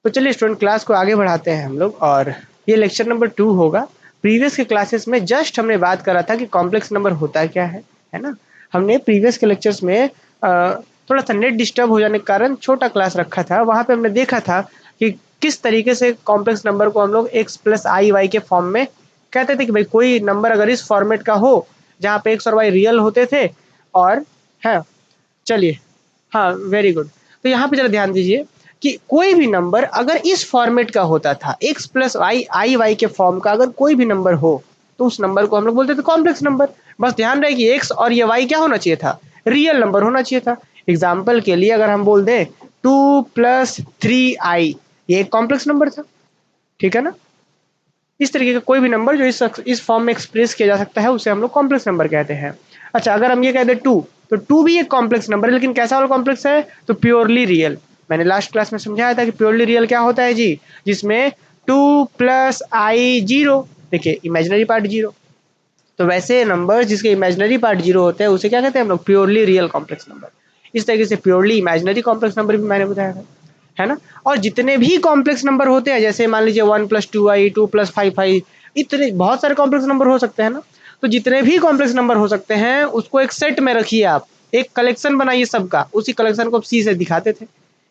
तो चलिए student, class को आगे बढ़ाते हैं हम लोग, और ये लेक्चर नंबर 2 होगा। प्रीवियस के क्लासेस में जस्ट हमने बात करा था कि कॉम्प्लेक्स नंबर होता क्या है ना। हमने प्रीवियस के लेक्चर्स में थोड़ा सा नेट डिस्टर्ब हो जाने के कारण छोटा क्लास रखा था। वहाँ पे हमने देखा था कि किस तरीके से कॉम्प्लेक्स नंबर को हम लोग एक्स प्लस आई वाई के फॉर्म में कहते थे कि भाई कोई नंबर अगर इस फॉर्मेट का हो जहाँ पे एक्स और वाई रियल होते थे, और है, चलिए, हाँ वेरी गुड। तो यहाँ पे जरा ध्यान दीजिए कि कोई भी नंबर अगर इस फॉर्मेट का होता था, एक्स प्लस आई वाई के फॉर्म का अगर कोई भी नंबर हो तो उस नंबर को हम लोग बोलते थे कॉम्प्लेक्स नंबर। बस ध्यान रहे कि एक्स और ये वाई क्या होना चाहिए था, रियल नंबर होना चाहिए था। एग्जाम्पल के लिए अगर हम बोल दें 2+3i, ये एक कॉम्प्लेक्स नंबर था, ठीक है ना। इस तरीके का कोई भी नंबर जो इस फॉर्म में एक्सप्रेस किया जा सकता है उसे हम लोग कॉम्प्लेक्स नंबर कहते हैं। अच्छा, अगर हम ये कह दें 2, तो 2 भी एक कॉम्प्लेक्स नंबर है, लेकिन कैसा वाला कॉम्प्लेक्स है, तो प्योरली रियल। मैंने लास्ट क्लास में समझाया था कि प्योरली रियल क्या होता है जी, जिसमें 2+i 0, देखिए इमेजिनरी पार्ट 0। तो वैसे नंबर जिसके इमेजिनरी पार्ट 0 होते हैं उसे क्या कहते हैं हम लोग, प्योरली रियल कॉम्प्लेक्स नंबर। इस तरीके से प्योरली इमेजिनरी कॉम्प्लेक्स नंबर भी मैंने बताया था, है ना। और जितने भी कॉम्प्लेक्स नंबर होते हैं, जैसे मान लीजिए 1+2i 2+5i, इतने बहुत सारे कॉम्प्लेक्स नंबर हो सकते हैं ना। तो जितने भी कॉम्प्लेक्स नंबर हो सकते हैं उसको एक सेट में रखिए, आप एक कलेक्शन बनाइए सबका, उसी कलेक्शन को सी से दिखाते थे।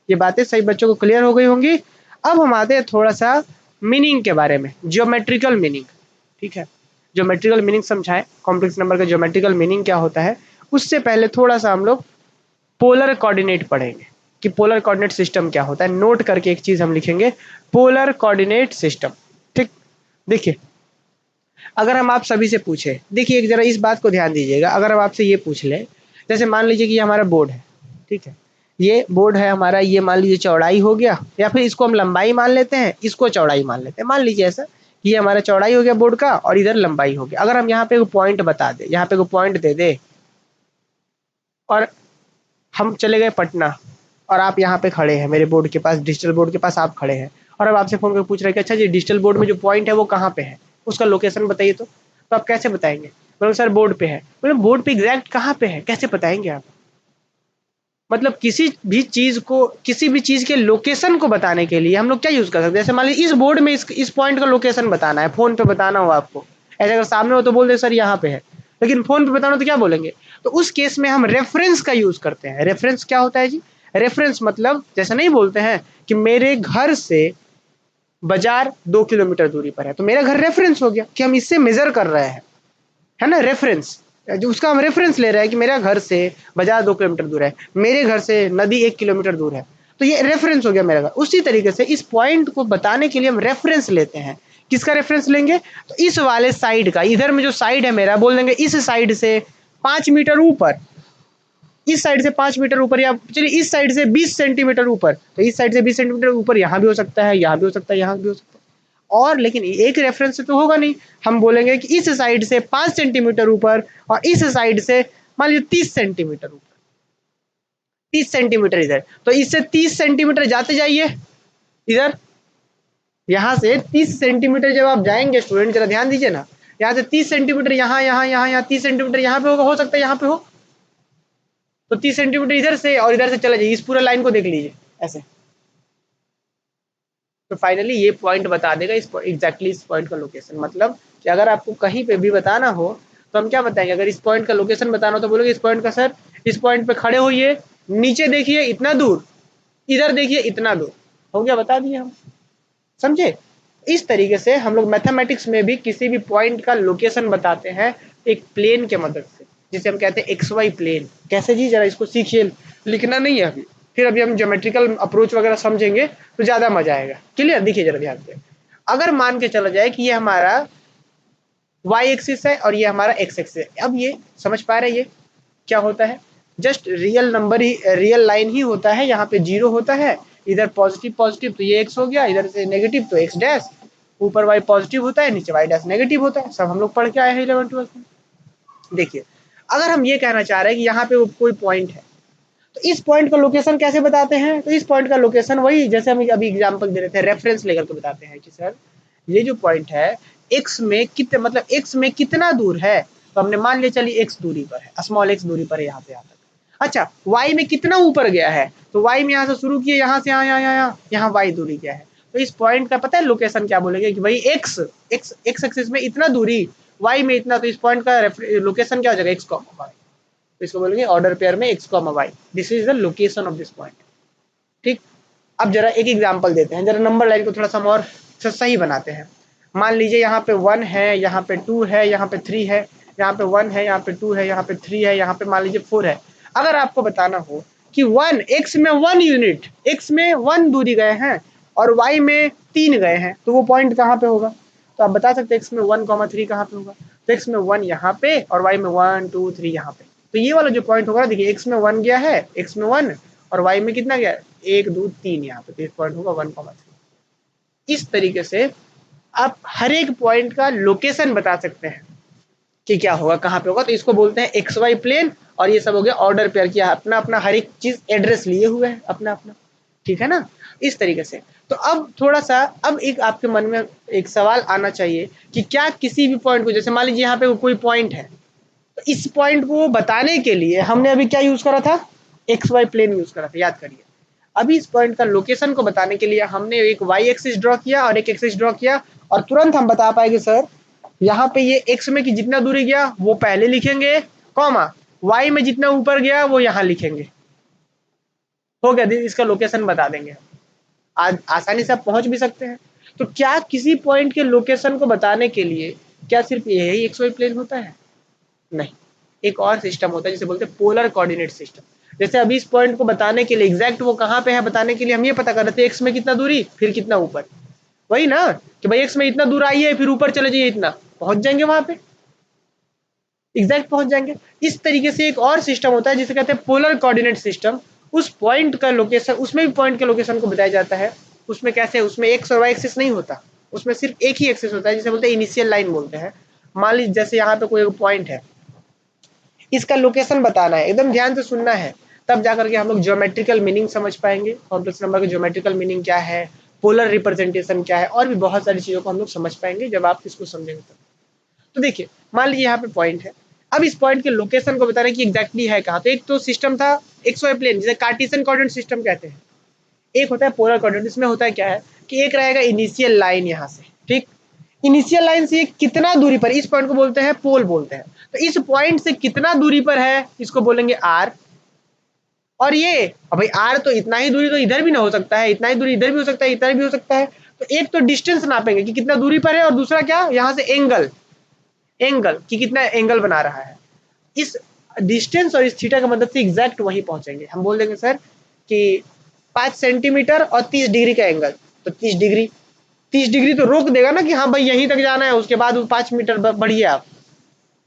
ये बातें सही बच्चों को क्लियर हो गई होंगी। अब हम आते हैं थोड़ा सा मीनिंग के बारे में, जियोमेट्रिकल मीनिंग, ठीक है। ज्योमेट्रिकल मीनिंग समझाएं, कॉम्प्लेक्स नंबर का ज्योमेट्रिकल मीनिंग क्या होता है। उससे पहले थोड़ा सा हम लोग पोलर कोऑर्डिनेट पढ़ेंगे कि पोलर कोऑर्डिनेट सिस्टम क्या होता है। नोट करके एक चीज हम लिखेंगे, पोलर कोऑर्डिनेट सिस्टम, ठीक। देखिए, अगर हम आप सभी से पूछे, देखिए एक जरा इस बात को ध्यान दीजिएगा, अगर हम आपसे ये पूछ ले, जैसे मान लीजिए कि ये हमारा बोर्ड है, ठीक है, ये बोर्ड है हमारा, ये मान लीजिए चौड़ाई हो गया, या फिर इसको हम लंबाई मान लेते हैं, इसको चौड़ाई मान लेते हैं। मान लीजिए ऐसा कि ये हमारा चौड़ाई हो गया बोर्ड का और इधर लंबाई हो गया। अगर हम यहाँ पे एक पॉइंट बता दे, यहाँ पे एक पॉइंट दे दे, और हम चले गए पटना, और आप यहाँ पे खड़े हैं मेरे बोर्ड के पास, डिजिटल बोर्ड के पास आप खड़े हैं, और अब आपसे फोन करके पूछ रहे हैं कि अच्छा जी डिजिटल बोर्ड में जो पॉइंट है वो कहाँ पे है, उसका लोकेशन बताइए। तो आप कैसे बताएंगे, बोलो सर बोर्ड पे है। बोले बोर्ड पे एग्जैक्ट कहाँ पे है, कैसे बताएंगे आप। मतलब किसी भी चीज के लोकेशन को बताने के लिए हम लोग क्या यूज कर सकते हैं। जैसे मान लीजिए इस बोर्ड में इस पॉइंट का लोकेशन बताना है, फोन पे बताना हो आपको, ऐसे अगर सामने हो तो बोल दे सर यहाँ पे है, लेकिन फोन पे बताना हो तो क्या बोलेंगे। तो उस केस में हम रेफरेंस का यूज करते हैं। रेफरेंस क्या होता है जी, रेफरेंस मतलब जैसे नहीं बोलते हैं कि मेरे घर से बाजार 2 किलोमीटर दूरी पर है, तो मेरा घर रेफरेंस हो गया कि हम इससे मेजर कर रहे हैं, है ना। रेफरेंस, जो उसका हम रेफरेंस ले रहे हैं कि मेरा घर से बाजार 2 किलोमीटर दूर है, मेरे घर से नदी 1 किलोमीटर दूर है, तो ये रेफरेंस हो गया मेरा घर। उसी तरीके से इस पॉइंट को बताने के लिए हम रेफरेंस लेते हैं। किसका रेफरेंस लेंगे, तो इस वाले साइड का, इधर में जो साइड है मेरा, बोल देंगे इस साइड से 5 मीटर ऊपर, इस साइड से 5 मीटर ऊपर, या चलिए इस साइड से 20 सेंटीमीटर ऊपर, तो इस साइड से 20 सेंटीमीटर ऊपर यहाँ भी हो सकता है, यहाँ भी हो सकता है, यहाँ भी हो सकता है। और लेकिन एक रेफरेंस से तो होगा नहीं, हम बोलेंगे कि इस साइड से 5 सेंटीमीटर ऊपर, और इस साइड से मान लीजिए 30 सेंटीमीटर ऊपर, 30 सेंटीमीटर इधर, तो इससे 30 सेंटीमीटर जाते जाइए इधर। यहाँ से 30 सेंटीमीटर जब आप जाएंगे स्टूडेंट, जरा ध्यान दीजिए ना, यहाँ से 30 सेंटीमीटर यहाँ 30 सेंटीमीटर यहाँ पे होगा, हो सकता है यहाँ पे हो, तो 30 सेंटीमीटर इधर से और इधर से चला जाइए, इस पूरे लाइन को देख लीजिए ऐसे। तो फाइनली ये पॉइंट बता देगा एग्जैक्टली इस पॉइंट का लोकेशन। मतलब कि अगर आपको कहीं पे भी बताना हो तो हम क्या बताएंगे, अगर इस पॉइंट का लोकेशन बताना हो तो बोलोगे इस पॉइंट का सर, इस पॉइंट पे खड़े होइए, नीचे देखिए इतना दूर, इधर देखिए इतना दूर, हो गया, बता दिए हम, समझे। इस तरीके से हम लोग मैथमेटिक्स में भी किसी भी पॉइंट का लोकेशन बताते हैं एक प्लेन के मदद से, जिसे हम कहते हैं एक्स वाई प्लेन। कैसे जी, जरा इसको सीखिए, लिखना नहीं है अभी, फिर अभी हम ज्योमेट्रिकल अप्रोच वगैरह समझेंगे तो ज्यादा मजा आएगा। क्लियर, देखिए जरा ध्यान से, अगर मान के चला जाए कि ये हमारा वाई एक्सिस है और ये हमारा एक्स एक्सिस है, अब ये समझ पा रहे हैं ये क्या होता है, जस्ट रियल नंबर ही, रियल लाइन ही होता है। यहाँ पे 0 होता है, इधर पॉजिटिव पॉजिटिव तो ये एक्स हो गया, इधर से नेगेटिव तो एक्स डैश, ऊपर वाई पॉजिटिव होता है, नीचे वाई डैश नेगेटिव होता है। सब हम लोग पढ़ के आए हैं 11th 12th में। देखिए, अगर हम ये कहना चाह रहे हैं कि यहाँ पे कोई पॉइंट है, तो इस पॉइंट का लोकेशन कैसे बताते हैं, तो इस पॉइंट का लोकेशन वही जैसे हम अभी एग्जांपल दे रहे थे, रेफरेंस लेकर के बताते हैं कि सर ये जो पॉइंट है एक्स में कितने, मतलब एक्स में कितना दूर है, तो हमने मान लिया चलिए एक्स दूरी पर है, स्मॉल एक्स दूरी पर है यहाँ पे, यहाँ तक। अच्छा y में कितना ऊपर गया है, तो y में यहाँ से शुरू किए, यहाँ से यहाँ यहाँ यहाँ यहाँ y दूरी क्या है, तो इस पॉइंट का पता है लोकेशन क्या बोलेंगे कि भाई x एक्सिस में इतना दूरी, y में इतना, तो इस पॉइंट का लोकेशन क्या हो जाएगा, x, y, तो इसको बोलेंगे ऑर्डर पेयर में x, y, this is the location of this point. ठीक, अब जरा एक एग्जांपल देते हैं, जरा नंबर लाइन को थोड़ा सा हम और सही बनाते हैं। मान लीजिए यहाँ पे 1 है, यहाँ पे 2 है, यहाँ पे 3 है, यहाँ पे 1 है, यहाँ पे 2 है, यहाँ पे 3 है, यहाँ पे मान लीजिए 4 है। अगर आपको बताना हो कि 1 x में 1 यूनिट, x में 1 दूरी गए हैं और y में 3 गए हैं, तो वो पॉइंट कहाँ पे होगा, तो आप बता सकते हैं x में 1,3 कहाँ पे होगा, तो x में 1 यहाँ पे और y में 1 2 3 यहाँ पे, तो ये वाला जो पॉइंट होगा, देखिए x में 1 गया है, x में 1 और y में कितना गया, 1 2 3 यहाँ पे, तो इस पॉइंट होगा 1,3। इस तरीके से आप हर एक पॉइंट का लोकेशन बता सकते हैं कि क्या होगा, कहाँ पे होगा, तो इसको बोलते हैं एक्स वाई प्लेन, और ये सब हो गया ऑर्डर पेयर किया, अपना अपना हर एक चीज एड्रेस लिए हुए है अपना अपना, ठीक है ना, इस तरीके से। तो अब थोड़ा सा, अब एक आपके मन में एक सवाल आना चाहिए कि क्या किसी भी पॉइंट को, जैसे मान लीजिए यहाँ पे कोई पॉइंट है, तो इस पॉइंट को बताने के लिए हमने अभी क्या यूज करा था, एक्स वाई प्लेन यूज करा था, याद करिए। अभी इस पॉइंट का लोकेशन को बताने के लिए हमने एक वाई एक्सिस ड्रॉ किया और एक एक्सिस ड्रॉ किया, और तुरंत हम बता पाएंगे सर यहाँ पे ये एक्स में कि जितना दूरी गया वो पहले लिखेंगे, कॉमा वाई में जितना ऊपर गया वो यहाँ लिखेंगे, हो गया, इसका लोकेशन बता देंगे। आज आसानी से आप पहुंच भी सकते हैं। तो क्या किसी पॉइंट के लोकेशन को बताने के लिए क्या सिर्फ यही एक्स वाई प्लेन होता है, नहीं, एक और सिस्टम होता है जिसे बोलते हैं पोलर कोऑर्डिनेट सिस्टम। जैसे अभी इस पॉइंट को बताने के लिए, एग्जैक्ट वो कहाँ पे है बताने के लिए हम ये पता कर रहे थे एक्स में कितना दूरी फिर कितना ऊपर, वही ना कि भाई एक्स में इतना दूर आइए फिर ऊपर चले जाइए, इतना पहुंच जाएंगे वहां पे, एग्जैक्ट पहुंच जाएंगे। इस तरीके से एक और सिस्टम होता है जिसे कहते हैं पोलर कोऑर्डिनेट सिस्टम। उस पॉइंट का लोकेशन, उसमें भी पॉइंट के लोकेशन को बताया जाता है। उसमें कैसे, उसमें एक्स और वाई एक्सिस नहीं होता, उसमें सिर्फ एक ही एक्सिस होता है जिसे बोलते हैं इनिशियल लाइन बोलते हैं। मान लीजिए जैसे यहाँ पे कोई पॉइंट है, इसका लोकेशन बताना है, एकदम ध्यान से सुनना है, तब जाकर के हम लोग ज्योमेट्रिकल मीनिंग समझ पाएंगे, कॉम्प्लेक्स नंबर का ज्योमेट्रिकल मीनिंग क्या है, पोलर रिप्रेजेंटेशन क्या है, और भी बहुत सारी चीजों को हम लोग समझ पाएंगे जब आप इसको समझेंगे तब। तो देखिए मान लीजिए यहाँ पे पॉइंट है, अब इस पॉइंट के लोकेशन को बताना कि एग्जैक्टली है कहाँ। तो एक तो सिस्टम था एक्स वाई प्लेन जिसे कार्टेशियन कोऑर्डिनेट सिस्टम कहते हैं, एक होता है पोलर कोऑर्डिनेट। इसमें होता है क्या है कि एक रहेगा इनिशियल लाइन यहाँ से, ठीक, इनिशियल लाइन से कितना दूरी पर, इस पॉइंट को बोलते हैं पोल बोलते हैं, तो इस पॉइंट से कितना दूरी पर है इसको बोलेंगे आर। और ये अब भाई आर तो इतना ही दूरी तो इधर भी ना हो सकता है, इतना ही दूरी इधर भी हो सकता है, इधर भी हो सकता है, तो एक तो डिस्टेंस नापेंगे कि कितना दूरी पर है, और दूसरा क्या यहाँ से एंगल, एंगल कि कितना एंगल बना रहा है। इस डिस्टेंस और इस थीटा की मदद से एग्जैक्ट वहीं पहुंचेंगे। हम बोल देंगे सर कि 5 सेंटीमीटर और 30 डिग्री का एंगल, तो 30 डिग्री, 30 डिग्री तो रोक देगा ना कि हाँ भाई यहीं तक जाना है, उसके बाद 5 मीटर बढ़िए आप।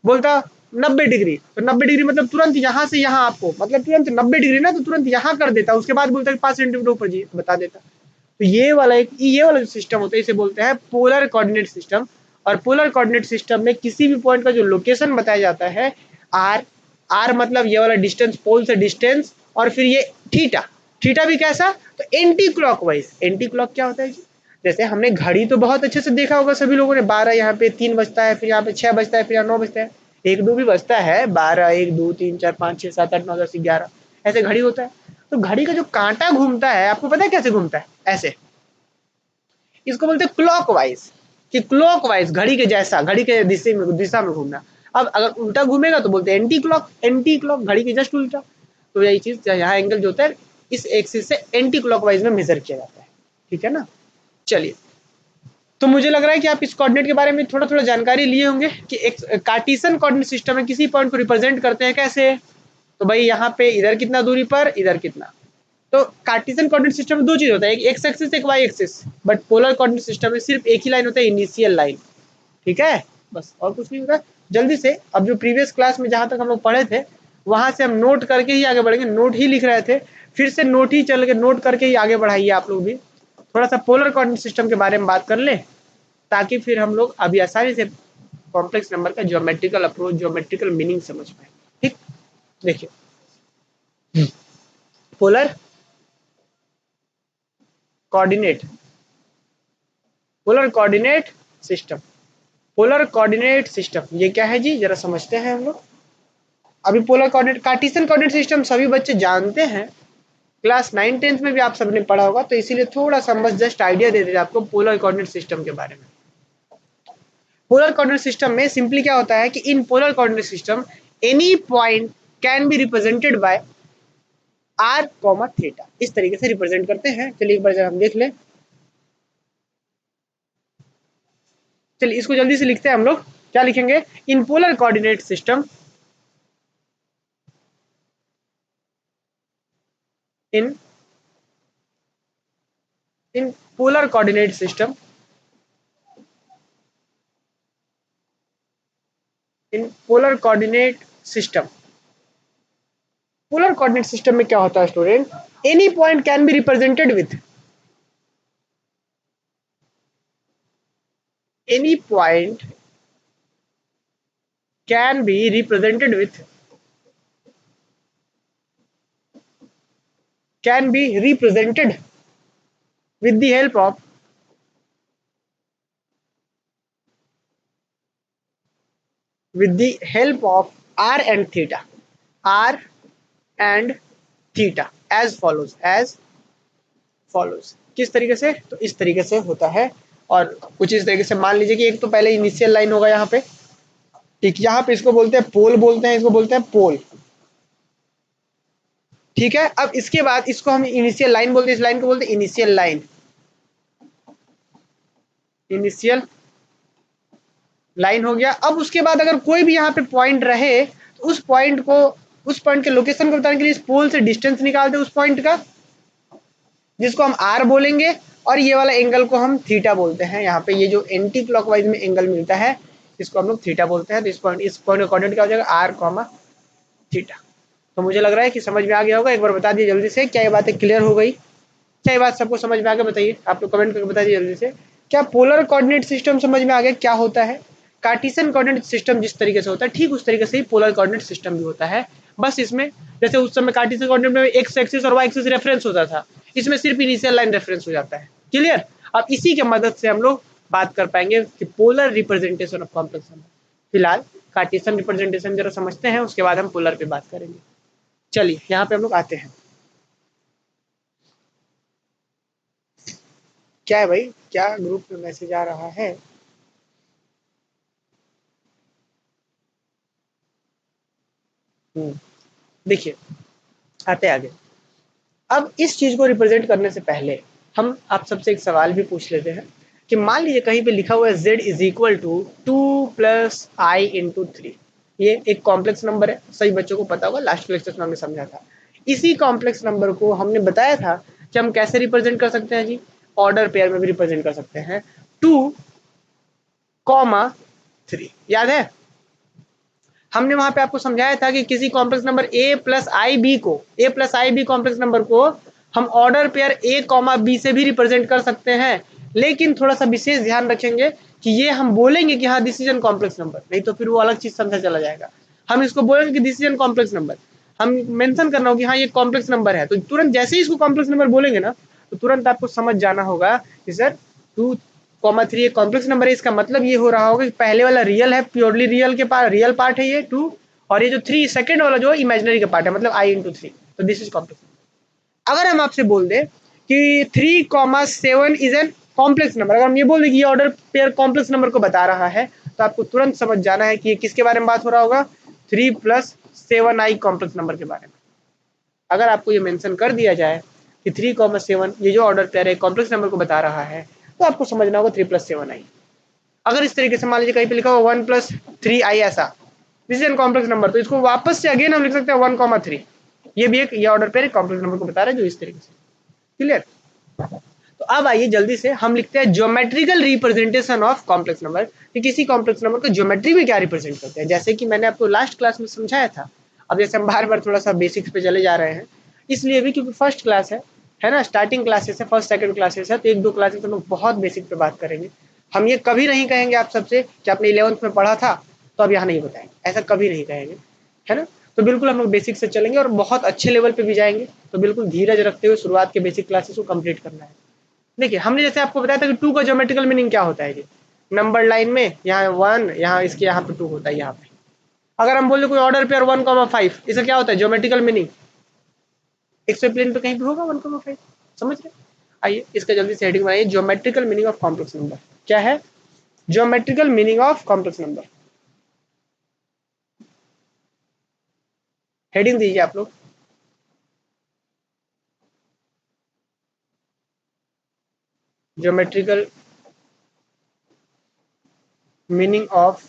बोलता 90 डिग्री, तो 90 डिग्री मतलब तुरंत यहाँ से यहाँ, आपको मतलब तुरंत 90 डिग्री ना, तो तुरंत यहाँ कर देता, उसके बाद बोलता है 5 सेंटीमीटर ऊपर जी बता देता। तो ये वाला जो सिस्टम होता है इसे बोलते हैं पोलर कोऑर्डिनेट सिस्टम। और पोलर कोऑर्डिनेट सिस्टम में किसी भी पॉइंट का जो लोकेशन बताया जाता है आर, आर मतलब ये वाला डिस्टेंस, पोल से डिस्टेंस, और फिर ये थीटा, थीटा भी कैसा, तो एंटी क्लॉकवाइज। एंटी क्लॉक क्या होता है जी, जैसे हमने घड़ी तो बहुत अच्छे से देखा होगा सभी लोगों ने, 12 यहाँ पे 3 बजता है, फिर यहाँ पे 6 बजता है, फिर यहाँ 9 बजता है, 1 2 भी बजता है, 12 1 2 3 4 5 6 7 8 9 10 11 ऐसे घड़ी होता है। तो घड़ी का जो कांटा घूमता है आपको पता है कैसे घूमता है, ऐसे, इसको बोलते हैं क्लॉकवाइज, कि क्लॉकवाइज घड़ी के जैसा, घड़ी के दिशा में घूमना। अब अगर उल्टा घूमेगा तो बोलते हैं एंटी क्लॉक, एंटी क्लॉक घड़ी के जस्ट उल्टा। तो यही चीज यहाँ एंगल जो होता है इस एक्सिस से एंटी क्लॉकवाइज में मेजर किया जाता है, ठीक है ना। चलिए, तो मुझे लग रहा है कि आप इस कोऑर्डिनेट के बारे में थोड़ा थोड़ा जानकारी लिए होंगे कि एक कार्टेशियन कोऑर्डिनेट सिस्टम में किसी पॉइंट को रिप्रेजेंट करते हैं कैसे। तो भाई यहाँ पे इधर कितना दूरी पर, इधर कितना। तो कार्टेशियन कोऑर्डिनेट सिस्टम में दो चीज होता है, एक एक्स एक्सिस एक y axis, but polar coordinate system में सिर्फ एक ही लाइन होता है, इनिशियल लाइन, ठीक है, बस और कुछ नहीं होता। जल्दी से अब जो प्रीवियस क्लास में जहां तक हम लोग पढ़े थे वहां से हम नोट करके ही आगे बढ़ेंगे, नोट ही लिख रहे थे, फिर से नोट ही चल के नोट करके ही आगे बढ़ाइए आप लोग भी। थोड़ा सा पोलर कोऑर्डिनेट सिस्टम के बारे में बात कर ले, ताकि फिर हम लोग अभी आसानी से कॉम्प्लेक्स नंबर का ज्योमेट्रिकल अप्रोच, ज्योमेट्रिकल मीनिंग समझ पाए। ठीक, देखिए polar coordinate, polar coordinate system, polar coordinate system ये क्या है जी, जरा समझते हैं हम लोग। अभी polar coordinate Cartesian coordinate system सभी बच्चे जानते हैं, क्लास 9-10 में भी आप सबने पढ़ा होगा, तो इसीलिए थोड़ा सा बस जस्ट आइडिया दे देते आपको पोलर कोऑर्डिनेट सिस्टम के बारे में। पोलर कोऑर्डिनेट सिस्टम में सिंपली क्या होता है कि in polar coordinate system any point can be represented bye are comma theta, इस तरीके से रिप्रेजेंट करते हैं। चलिए एक बार जरा हम देख लें। चलिए इसको जल्दी से लिखते हैं हम लोग। क्या लिखेंगे? In polar coordinate system, in polar coordinate system, in polar coordinate system, polar coordinate system में क्या होता है student? Any point can be represented with, any point can be represented with, can be represented with the help of r and theta, r and theta as follows। किस तरीके से? तो इस तरीके से होता है। और कुछ इस तरीके से मान लीजिए कि एक तो पहले इनिशियल लाइन होगा यहाँ पे, ठीक, यहाँ पे इसको बोलते हैं पोल, बोलते हैं इसको बोलते हैं पोल, ठीक है। अब इसके बाद इसको हम इनिशियल लाइन बोलते हैं, इस लाइन को बोलते हैं इनिशियल लाइन, इनिशियल लाइन हो गया। अब उसके बाद अगर कोई भी यहाँ पे पॉइंट रहे तो उस पॉइंट के लोकेशन को बताने के लिए इस पोल से डिस्टेंस निकालते हैं उस पॉइंट का, जिसको हम आर बोलेंगे, और ये वाला एंगल को हम थीटा बोलते हैं। यहाँ पे ये जो एंटी क्लॉकवाइज में एंगल मिलता है इसको हम लोग थीटा बोलते हैं। तो इस पॉइंट का कोऑर्डिनेट क्या हो जाएगा? Are comma theta. तो मुझे लग रहा है कि समझ में आ गया होगा। एक बार बता दिए जल्दी से, क्या ये बातें क्लियर हो गई? क्या ये बात सबको समझ में आ गया? बताइए, आप लोग कमेंट करके बताइए जल्दी से। क्या पोलर कोऑर्डिनेट सिस्टम समझ में आ गया क्या होता है? कार्टेशियन कोऑर्डिनेट सिस्टम जिस तरीके से होता है ठीक उस तरीके से ही पोलर कोऑर्डिनेट सिस्टम भी होता है। बस इसमें जैसे उस समय कार्टेशियन कोऑर्डिनेट में एक्स एक्सिस और वाई एक्सिस रेफरेंस होता था, इसमें सिर्फ इनिशियल लाइन रेफरेंस हो जाता है। क्लियर? अब इसी के मदद से हम लोग बात कर पाएंगे कि polar representation of complex number. फिलहाल कार्टेशियन रिप्रेजेंटेशन जरा समझते हैं, उसके बाद हम पोलर पे बात करेंगे। चलिए यहाँ पे हम लोग आते हैं। क्या है भाई? क्या ग्रुप में मैसेज आ रहा है? देखिए आते आगे। अब इस चीज को रिप्रेजेंट करने से पहले हम आप सबसे एक सवाल भी पूछ लेते हैं कि मान लीजिए कहीं पे लिखा हुआ है z is equal to 2 plus i into 3। ये एक कॉम्प्लेक्स नंबर है, सही बच्चों को पता होगा, लास्ट लेक्चर में हमने समझा था। इसी कॉम्प्लेक्स नंबर को हमने बताया था कि हम कैसे रिप्रेजेंट कर सकते हैं जी? ऑर्डर पेयर में भी रिप्रेजेंट कर सकते हैं, 2,3। याद है? हमने वहां पे आपको समझाया था कि किसी complex number a plus i b complex number को हम order pair a comma b से भी रिप्रेजेंट कर सकते हैं, लेकिन थोड़ा सा विशेष ध्यान रखेंगे कि ये हम बोलेंगे कि हाँ this is an complex number, नहीं तो फिर वो अलग चीज समझा चला जाएगा। हम इसको बोलेंगे कि this is an complex number, हम मेंशन करना होगा कि हाँ ये कॉम्प्लेक्स नंबर है, तो तुरंत जैसे ही इसको कॉम्प्लेक्स नंबर बोलेंगे ना तो तुरंत आपको समझ जाना होगा कि सर 2,3 एक कॉम्प्लेक्स नंबर है। इसका मतलब ये हो रहा होगा कि पहले वाला रियल है, प्योरली रियल के पार्ट, रियल पार्ट है ये 2, और ये जो 3 सेकंड वाला जो इमेजिनरी का पार्ट है, मतलब i इंटू 3, तो दिस इज कॉम्प्लेक्स नंबर। अगर हम आपसे बोल दें कि 3,7 इज एन कॉम्प्लेक्स नंबर, अगर हम ये बोल दें कि ये ऑर्डर पेयर कॉम्प्लेक्स नंबर को बता रहा है, तो आपको तुरंत समझ जाना है कि ये किसके बारे में बात हो रहा होगा? 3 प्लस 7i कॉम्प्लेक्स नंबर के बारे में। अगर आपको ये मेंशन कर दिया जाए कि 3,7 ये जो ऑर्डर पेयर है कॉम्प्लेक्स नंबर को बता रहा है, तो आपको समझना होगा 3 प्लस 7i। अगर इस तरीके से मान लीजिए कहीं पे लिखा हो 1 प्लस 3i ऐसा, this is an complex number, तो इसको वापस से अगेन हम लिख सकते हैं 1,3। ये भी एक ये ऑर्डर पेयर कॉम्प्लेक्स नंबर को बता रहा है जो इस तरीके से। क्लियर? तो अब आइए जल्दी से हम लिखते हैं geometrical representation of complex number, कि किसी कॉम्प्लेक्स नंबर को ज्योमेट्री में क्या रिप्रेजेंट करते हैं। जैसे कि मैंने आपको लास्ट क्लास में समझाया था, अब जैसे हम बार बार थोड़ा सा बेसिक्स पे चले जा रहे हैं, इसलिए भी क्योंकि फर्स्ट क्लास है ना, स्टार्टिंग क्लासेस है, फर्स्ट सेकंड क्लासेस है, तो 1-2 क्लासेस हम लोग बहुत बेसिक पे बात करेंगे। हम ये कभी नहीं कहेंगे आप सबसे कि आपने 11th में पढ़ा था तो अब यहाँ नहीं बताएंगे, ऐसा कभी नहीं कहेंगे, है ना। तो बिल्कुल हम लोग बेसिक से चलेंगे और बहुत अच्छे लेवल पे भी जाएंगे, तो बिल्कुल धीरज रखते हुए शुरुआत के बेसिक क्लासेस को कंप्लीट करना है। देखिए हमने जैसे आपको बताया था कि 2 का ज्योमेट्रिकल मीनिंग क्या होता है जी? नंबर लाइन में यहाँ 1, यहाँ इसके यहाँ पे 2 होता है यहाँ पे, अगर हम बोले कोई ऑर्डर पेयर 1,5, इसका क्या होता है ज्योमेट्रिकल मीनिंग, एक्सवाई प्लेन पे कहीं भी होगा 1,5, समझ रहे? आइए इसका जल्दी से हेडिंग बनाइए, geometrical meaning of complex number. क्या है geometrical meaning of complex number? Heading दीजिए आप लोग। Geometrical meaning of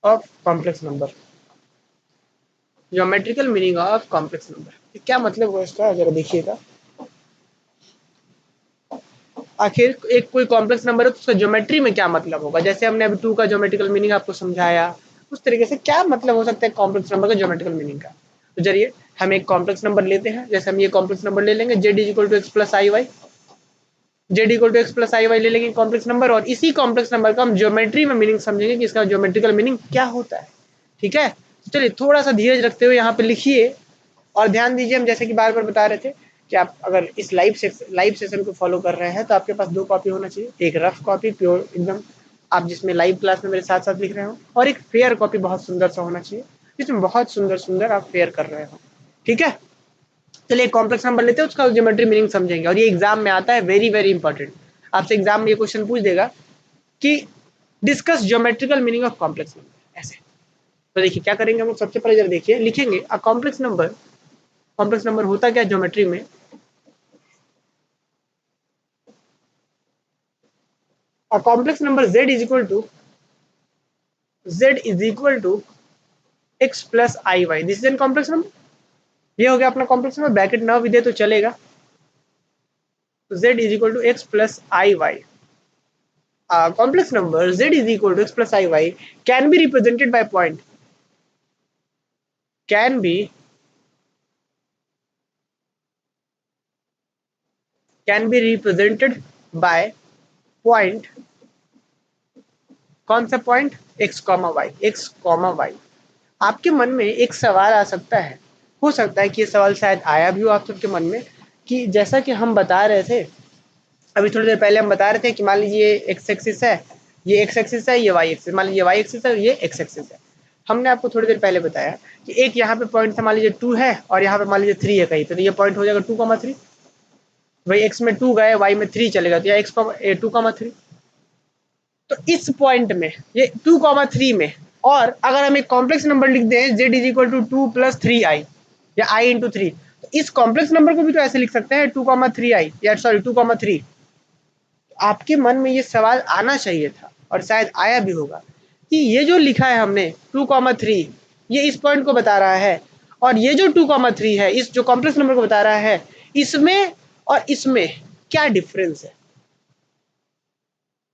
complex number. Geometrical meaning of complex number क्या मतलब हुआ इसका, जरा देखिएगा। आखिर एक कोई कॉम्प्लेक्स नंबर है तो उसका ज्योमेट्री में क्या मतलब होगा, जैसे हमने अभी 2 का ज्योमेट्रिकल मीनिंग आपको समझाया, उस तरीके से क्या मतलब हो सकता है कॉम्प्लेक्स नंबर का ज्योमेट्रिकल मीनिंग का। तो चलिए हम एक कॉम्प्लेक्स नंबर लेते हैं, जैसे हम ये कॉम्प्लेक्स नंबर ले लेंगे z equal to x plus i y, z equal to x plus i y ले लेंगे कॉम्प्लेक्स नंबर, और इसी कॉम्प्लेक्स नंबर का हम ज्योमेट्री में मीनिंग समझेंगे कि इसका ज्योमेट्रिकल मीनिंग क्या होता है। ठीक है, चलिए थोड़ा सा धीरज रखते हुए यहाँ पे लिखिए और ध्यान दीजिए। हम जैसे कि बार बार बता रहे थे कि आप अगर इस लाइव सेशन को फॉलो कर रहे हैं तो आपके पास 2 कॉपी होना चाहिए, एक रफ कॉपी प्योर एकदम आप जिसमें लाइव क्लास में मेरे साथ साथ लिख रहे हो, और एक फेयर कॉपी बहुत सुंदर सा होना चाहिए जिसमें बहुत सुंदर सुंदर आप फेयर कर रहे हो। ठीक है, चलिए कॉम्प्लेक्स नंबर लेते हैं, उसका ज्योमेट्री मीनिंग समझेंगे, और ये एग्जाम में आता है, वेरी वेरी इंपॉर्टेंट। आपसे एग्जाम में ये क्वेश्चन पूछ देगा कि discuss geometrical meaning of complex number, ऐसे। तो देखिए क्या करेंगे हम लोग, सबसे पहले जरा देखिए लिखेंगे अ कॉम्प्लेक्स नंबर। कॉम्प्लेक्स नंबर होता क्या ज्योमेट्री में, a complex number z is equal to x plus iy, this is an complex number. ये हो गया अपना कॉम्प्लेक्स नंबर, ब्रैकेट ना भी दे तो चलेगा। z is equal to x plus iy, a complex number z is equal to x plus iy can be represented by point, can be represented by point, कौन सा point, x comma y, x comma y. आपके मन में एक सवाल आ सकता है, हो सकता है कि ये सवाल शायद आया भी हो आप सबके मन में, कि जैसा कि हम बता रहे थे अभी थोड़ी देर पहले, हम बता रहे थे कि मान लीजिए ये एक्स एक्सिस है, ये एक्स एक्सिस है, ये वाई एक्सिस, मान लीजिए वाई एक्सिस है, ये एक्स एक्सिस है। हमने आपको थोड़ी देर पहले बताया कि एक यहाँ पे पॉइंट था, मान लीजिए 2 है और यहाँ पे मान लीजिए 3 है कहीं पे, तो ये पॉइंट हो जाएगा 2,3। भाई एक्स में 2 गए, वाई में 3 चलेगा, तो या एक्स 2,3। तो इस पॉइंट में ये 2,3 में, और अगर हम एक कॉम्प्लेक्स नंबर लिख दें z is equal to 2 plus 3i या i इंटू 3, तो इस कॉम्प्लेक्स नंबर को भी तो ऐसे लिख सकते हैं 2,3i या सॉरी 2,3। आपके मन में ये सवाल आना चाहिए था और शायद आया भी होगा कि ये जो लिखा है हमने 2,3, ये इस पॉइंट को बता रहा है, और ये जो 2,3 है इस जो कॉम्प्लेक्स नंबर को बता रहा है, इसमें और इसमें क्या डिफरेंस है।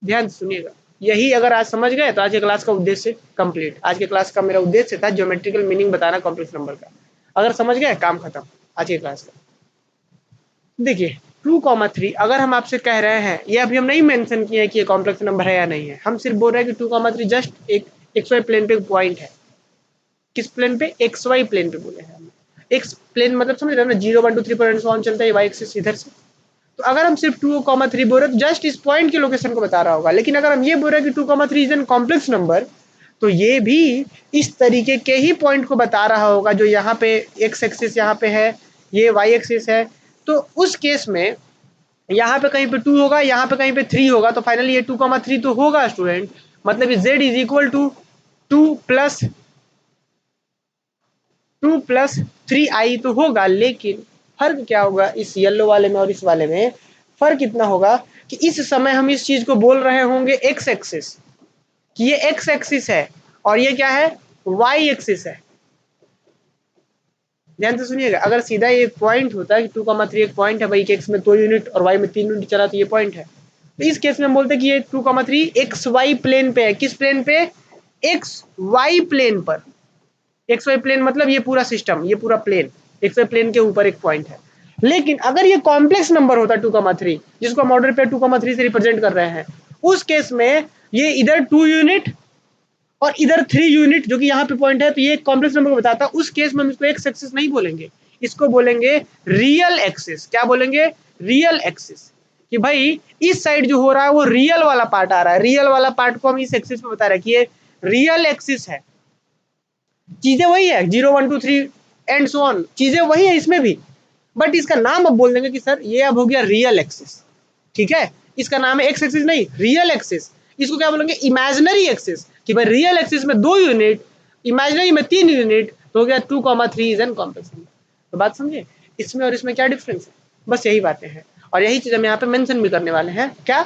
ध्यान से सुनिएगा, यही अगर आज समझ गए तो आज के क्लास का उद्देश्य कंप्लीट। आज के क्लास का मेरा उद्देश्य था ज्योमेट्रिकल मीनिंग बताना कॉम्प्लेक्स नंबर का, अगर समझ गए काम खत्म आज के क्लास का। देखिए 2,3 अगर हम आपसे कह रहे हैं, ये अभी हम नहीं मेंशन किए हैं कि ये कॉम्प्लेक्स नंबर है या नहीं है, हम सिर्फ बोल रहे हैं कि 2,3 जस्ट एक एक्स वाई प्लेन पे पॉइंट है। किस प्लेन पे, एक्स वाई प्लेन पे बोले हैं हमने। एक्स प्लेन मतलब समझ रहे हैं ना, 0 1 2 3 पर ऑन चलता है वाई एक्सिस इधर से। तो अगर हम सिर्फ 2,3 बोल रहे हैं तो जस्ट इस पॉइंट के लोकेशन को बता रहा होगा, लेकिन अगर हम ये बोल रहे हैं कि 2,3 इज एन कॉम्प्लेक्स नंबर, तो ये भी इस तरीके के ही पॉइंट को बता रहा होगा, जो यहाँ पे एक्स एक्सिस यहाँ पे है, ये वाई एक्सिस है। तो उस केस में यहाँ पे कहीं पे 2 होगा, यहाँ पे कहीं पे 3 होगा, तो फाइनली ये 2,3 तो होगा स्टूडेंट, मतलब ये z is equal to 2 plus 3i तो होगा। लेकिन फर्क क्या होगा इस येलो वाले में और इस वाले में, फर्क इतना होगा कि इस समय हम इस चीज को बोल रहे होंगे एक्स एक्सिस, कि ये एक्स एक्सिस है, और ये क्या है, वाई एक्सिस है। ध्यान से सुनिएगा, अगर सीधा ये पॉइंट होता है कि 2,3 एक पॉइंट है भाई, एक्स में 2 यूनिट और वाई में 3 यूनिट चला, तो ये पॉइंट है। तो इस केस में हम बोलते हैं कि ये 2,3 एक्स वाई प्लेन पे है। किस प्लेन पे, एक्स वाई प्लेन पर। एक्स वाई प्लेन मतलब ये पूरा सिस्टम, ये पूरा प्लेन एक्स वाई प्लेन के ऊपर एक पॉइंट है। लेकिन अगर ये कॉम्प्लेक्स नंबर होता 2,3, जिसको हम ऑर्डर पे 2,3 से रिप्रेजेंट कर रहे हैं, उस केस में ये इधर 2 यूनिट और इधर 3 यूनिट जो कि यहाँ पे पॉइंट है, तो ये कॉम्प्लेक्स नंबर को बताता है। उस केस में हम इसको एक्स एक्सिस नहीं बोलेंगे, इसको बोलेंगे रियल एक्सिस। क्या बोलेंगे, रियल एक्सिस। कि भाई इस साइड जो हो रहा है वो रियल वाला पार्ट आ रहा है, रियल वाला पार्ट को हम इस एक्सिस में बता रहे हैं कि ये रियल एक्सिस है। चीजें वही है, 0 1 2 3 एंड सो ऑन, चीजें वही है इसमें भी, बट इसका नाम अब बोल देंगे कि सर ये अब हो गया रियल एक्सिस। ठीक है, इसका नाम है एक्स एक्सिस नहीं, रियल एक्सिस। इसको क्या बोलेंगे, इमेजिनरी एक्सिस, कि भाई रियल एक्सिस में 2 यूनिट, इमेजिनरी में 3 यूनिट, तो हो गया 2,3 इज एन कॉम्प्लेक्स नंबर। तो बात समझे, इसमें और इसमें क्या डिफरेंस है, बस यही बातें हैं। और यही चीज हम यहाँ पे मेंशन भी करने वाले हैं, क्या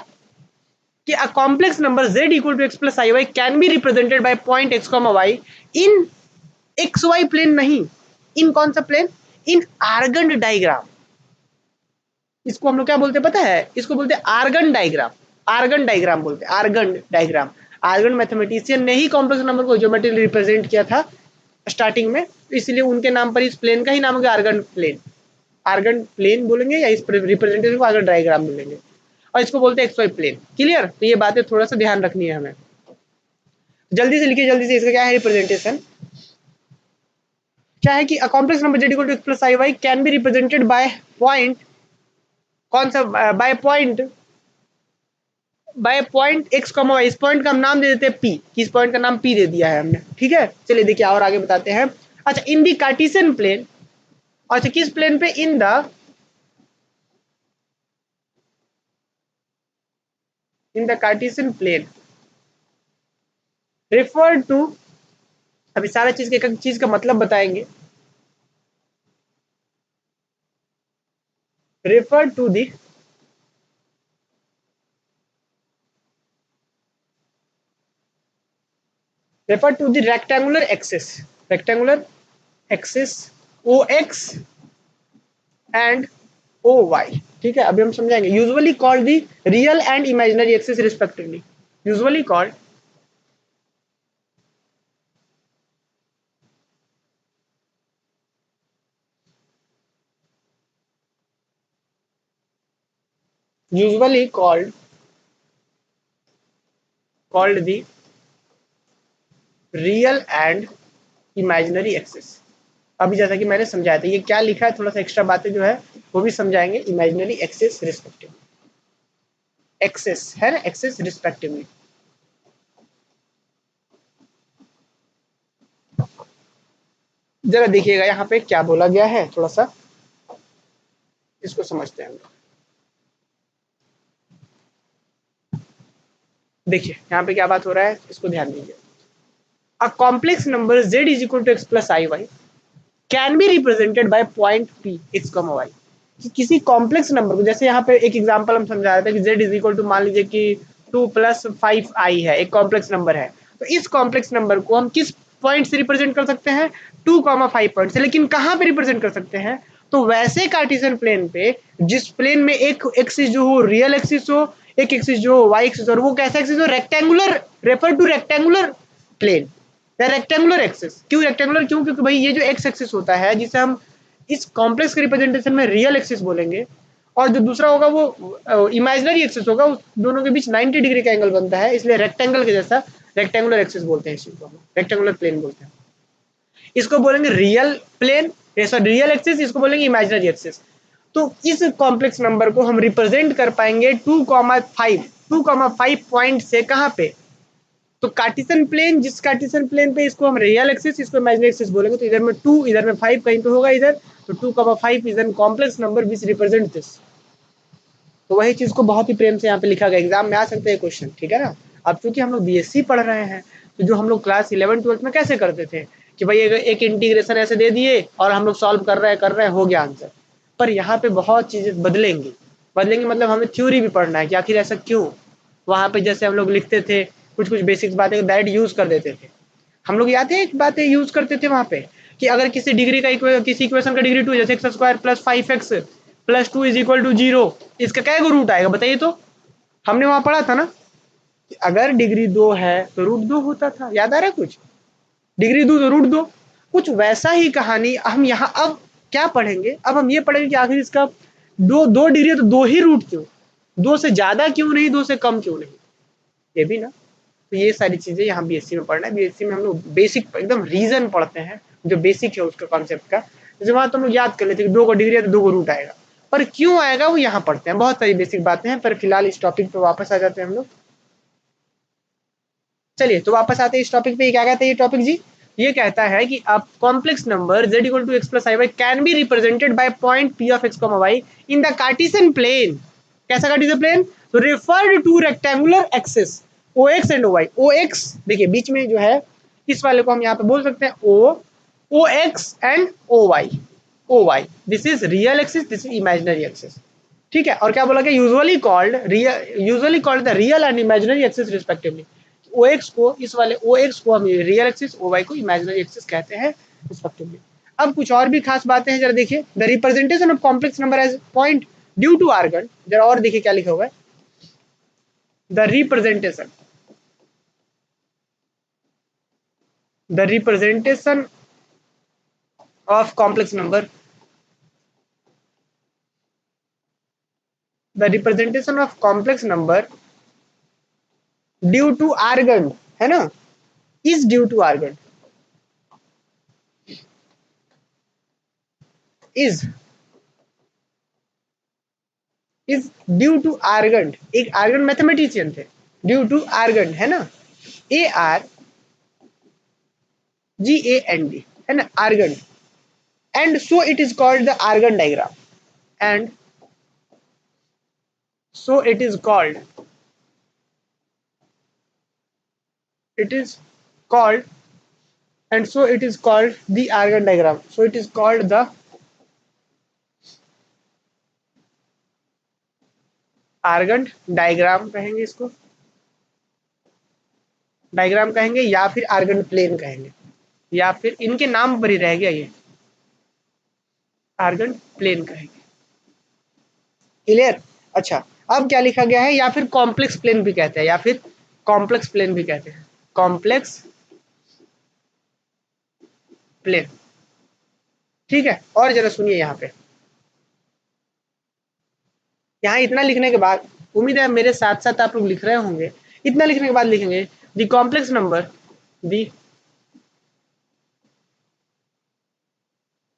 कि a complex number z equal to x plus iy can be represented by point x comma y in xy plane, नहीं इन कौन सा प्लेन, इन आर्गन डायग्राम। इसको हम लोग क्या बोलते हैं पता है, इसको बोलते हैं आर्गन डायग्राम, आर्गन डायग्राम बोलते हैं, आर्गन डायग्राम। आर्गन मैथमेटिशियन ने ही कॉम्प्लेक्स नंबर को ज्योमेट्रिकली रिप्रेजेंट किया था स्टार्टिंग में, इसलिए उनके नाम पर इस प्लेन का ही नाम हो गया आर्गन प्लेन। आर्गन प्लेन बोलेंगे या इस रिप्रेजेंटेशन को आर्गन डायग्राम बोलेंगे, और इसको बोलते हैं एक्सवाई प्लेन। क्लियर, तो ये बातें थोड़ा सा ध्यान रखनी है हमें। जल्दी से लिखिए, जल्दी से, इसका क्या है रिप्रेजेंटेशन, क्या है कि a complex number z equal to x plus i y can be represented by point, कौन सा, by point x comma y। इस पॉइंट का हम नाम दे देते हैं p, किस पॉइंट का नाम p दे दिया है हमने। ठीक है, चलिए देखिए और आगे बताते हैं। अच्छा, इन दी कार्टेशियन प्लेन, अच्छा किस प्लेन पे, in the Cartesian plane refer to, अभी सारा चीज के एक चीज का मतलब बताएंगे। Refer to the refer to the rectangular axis, rectangular axis O x and O y. ठीक है, अभी हम समझाएंगे। Usually called the real and imaginary axis respectively, usually called usually called the real and imaginary axis। अभी जैसा कि मैंने समझाया था, ये क्या लिखा है, थोड़ा सा एक्स्ट्रा बातें जो है वो भी समझाएंगे। इमेजिनरी एक्सिस रिस्पेक्टिव, एक्सिस है ना, एक्सिस रिस्पेक्टिवली। जरा देखिएगा यहाँ पे क्या बोला गया है, थोड़ा सा इसको समझते हैं हम। देखिए यहाँ पे क्या बात हो रहा है, इसको ध्यान दीजिए। A complex number z is equal to x plus i y can be represented by point p x comma y। किसी कॉम्प्लेक्स नंबर को, जैसे यहाँ पे एक एग्जांपल हम समझा रहे थे कि z इज इक्वल टू, मान लीजिए कि 2 + 5i है, एक कॉम्प्लेक्स नंबर है, तो इस कॉम्प्लेक्स नंबर को हम किस पॉइंट से रिप्रेजेंट कर सकते हैं, 2,5 पॉइंट से। लेकिन कहाँ पे रिप्रेजेंट कर सकते हैं, तो वैसे कार्टेशियन प्लेन पे जिस प्लेन में एक एक्सिस जो हो रियल एक्सिस हो, एक एक्सिस जो हो वाई एक्सिस, और वो कैसा एक्सिस हो, rectangular, refer to rectangular plane या रेक्टेंगुलर एक्सिस। क्यों रेक्टेंगुलर, क्यों, क्योंकि भाई ये जो एक्स एक्सिस होता है जिसे हम इस कॉम्प्लेक्स के रिप्रेजेंटेशन में रियल एक्सिस बोलेंगे, और जो दूसरा होगा वो इमेजिनरी एक्सिस होगा, उस दोनों के बीच 90 डिग्री का एंगल बनता है, इसलिए रेक्टेंगल के जैसा रेक्टेंगुलर एक्सिस बोलते हैं, इस चीज को हम रेक्टेंगुलर प्लेन बोलते हैं। इसको बोलेंगे रियल प्लेन, ऐसा रियल एक्सिस, इसको बोलेंगे इमेजिनरी एक्सिस। तो इस कॉम्प्लेक्स नंबर को हम रिप्रेजेंट कर पाएंगे 2,5 पॉइंट से, कहां पे, तो कार्टेशियन प्लेन, जिस कार्टेशियन प्लेन पे इसको हम रियल एक्सिस, इसको इमेजिनरी एक्सिस बोलेंगे, तो इधर में 2, इधर में 5 कहीं पे होगा इधर, तो 2,5 is an complex number which represent this. तो वही चीज को बहुत ही प्रेम से यहाँ पे लिखा गया, एग्जाम में आ सकते हैं क्वेश्चन। ठीक है ना, अब चूंकि हम लोग बीएससी पढ़ रहे हैं, तो जो हम लोग क्लास 11 12 में कैसे करते थे कि भाई एक इंटीग्रेशन ऐसे दे दिए और हम लोग सॉल्व कर रहे हैं, हो गया आंसर। पर यहाँ पे बहुत चीजें बदलेंगी, बदलेंगे मतलब हमें थ्योरी भी पढ़ना है कि आखिर ऐसा क्यों। वहां पे जैसे हम लोग लिखते थे कुछ कुछ बेसिक्स बातें डायरेक्ट यूज कर देते थे, हम लोग याद है एक बातें यूज करते थे वहां पे, कि अगर किसी डिग्री का, किसी इक्वेशन का डिग्री 2, जैसे x square plus 5x plus 2 is equal to 0, इसका क्या रूट आएगा बताइए, तो हमने वहां पढ़ा था ना कि अगर डिग्री 2 है तो रूट 2 होता था, याद आ रहा है कुछ, डिग्री 2 तो रूट 2। कुछ वैसा ही कहानी हम यहाँ अब क्या पढ़ेंगे, अब हम ये पढ़ेंगे कि आखिर इसका दो डिग्री है तो 2 ही रूट क्यों, 2 से ज्यादा क्यों नहीं, 2 से कम क्यों नहीं, ये भी ना। तो ये सारी चीजें यहाँ बीएससी में पढ़ना है। बीएससी में हम लोग बेसिक एकदम रीजन पढ़ते हैं, जो बेसिक है उसका कॉन्सेप्ट का। जैसे वहां तो हम लोग याद कर लेते हैं कि 2 को डिग्री है तो 2 को रूट आएगा, पर क्यों आएगा वो यहाँ पढ़ते हैं। बहुत सारी बेसिक बातें हैं, पर फिलहाल इस टॉपिक पे वापस आ जाते हैं हम लोग। चलिए तो वापस आते हैं इस टॉपिक पे। क्या कहता है ये टॉपिक जी? ये कहता है कि अब complex number z equal to x plus i y can be represented by point p of x comma y in the Cartesian plane. कैसा कार्टेशियन प्लेन? तो referred to rectangular axis ox and oy। ox देखिए बीच में जो है इस वाले को हम यहाँ पे बोल सकते हैं ox and oy। This is real axis, this is imaginary axis. ठीक है, और क्या बोला गया? Usually called the real and imaginary axis respectively. OX को, इस वाले OX को हम रियल एक्सिस, OY को इमेजिनरी एक्सिस कहते हैं रिस्पेक्टिवली। अब कुछ और भी खास बातें हैं, जरा देखिए। The representation of complex number as point due to Argand. जरा और देखिए क्या लिखा हुआ है। The representation of complex number, the representation of complex number due to Argand, है ना, is due to Argand, is due to Argand. एक आर्गन मैथमेटिशियन थे, ड्यू टू आर्गन, है ना, ARGAND, है ना, Argand. And so it is called the Argand diagram, and so it is called and so it is called the argon diagram. So it is called the argon diagram कहेंगे इसको, diagram कहेंगे या फिर argon plane कहेंगे, या फिर इनके नाम पर ही रह गया ये आर्गन प्लेन कहेंगे। क्लियर? अच्छा, अब क्या लिखा गया है? या फिर कॉम्प्लेक्स प्लेन भी कहते हैं, या फिर कॉम्प्लेक्स प्लेन भी कहते हैं, कॉम्प्लेक्स प्लेन। ठीक है, और जरा सुनिए यहाँ पे। यहाँ इतना लिखने के बाद उम्मीद है मेरे साथ साथ आप लोग लिख रहे होंगे। इतना लिखने के बाद लिखेंगे the complex number, the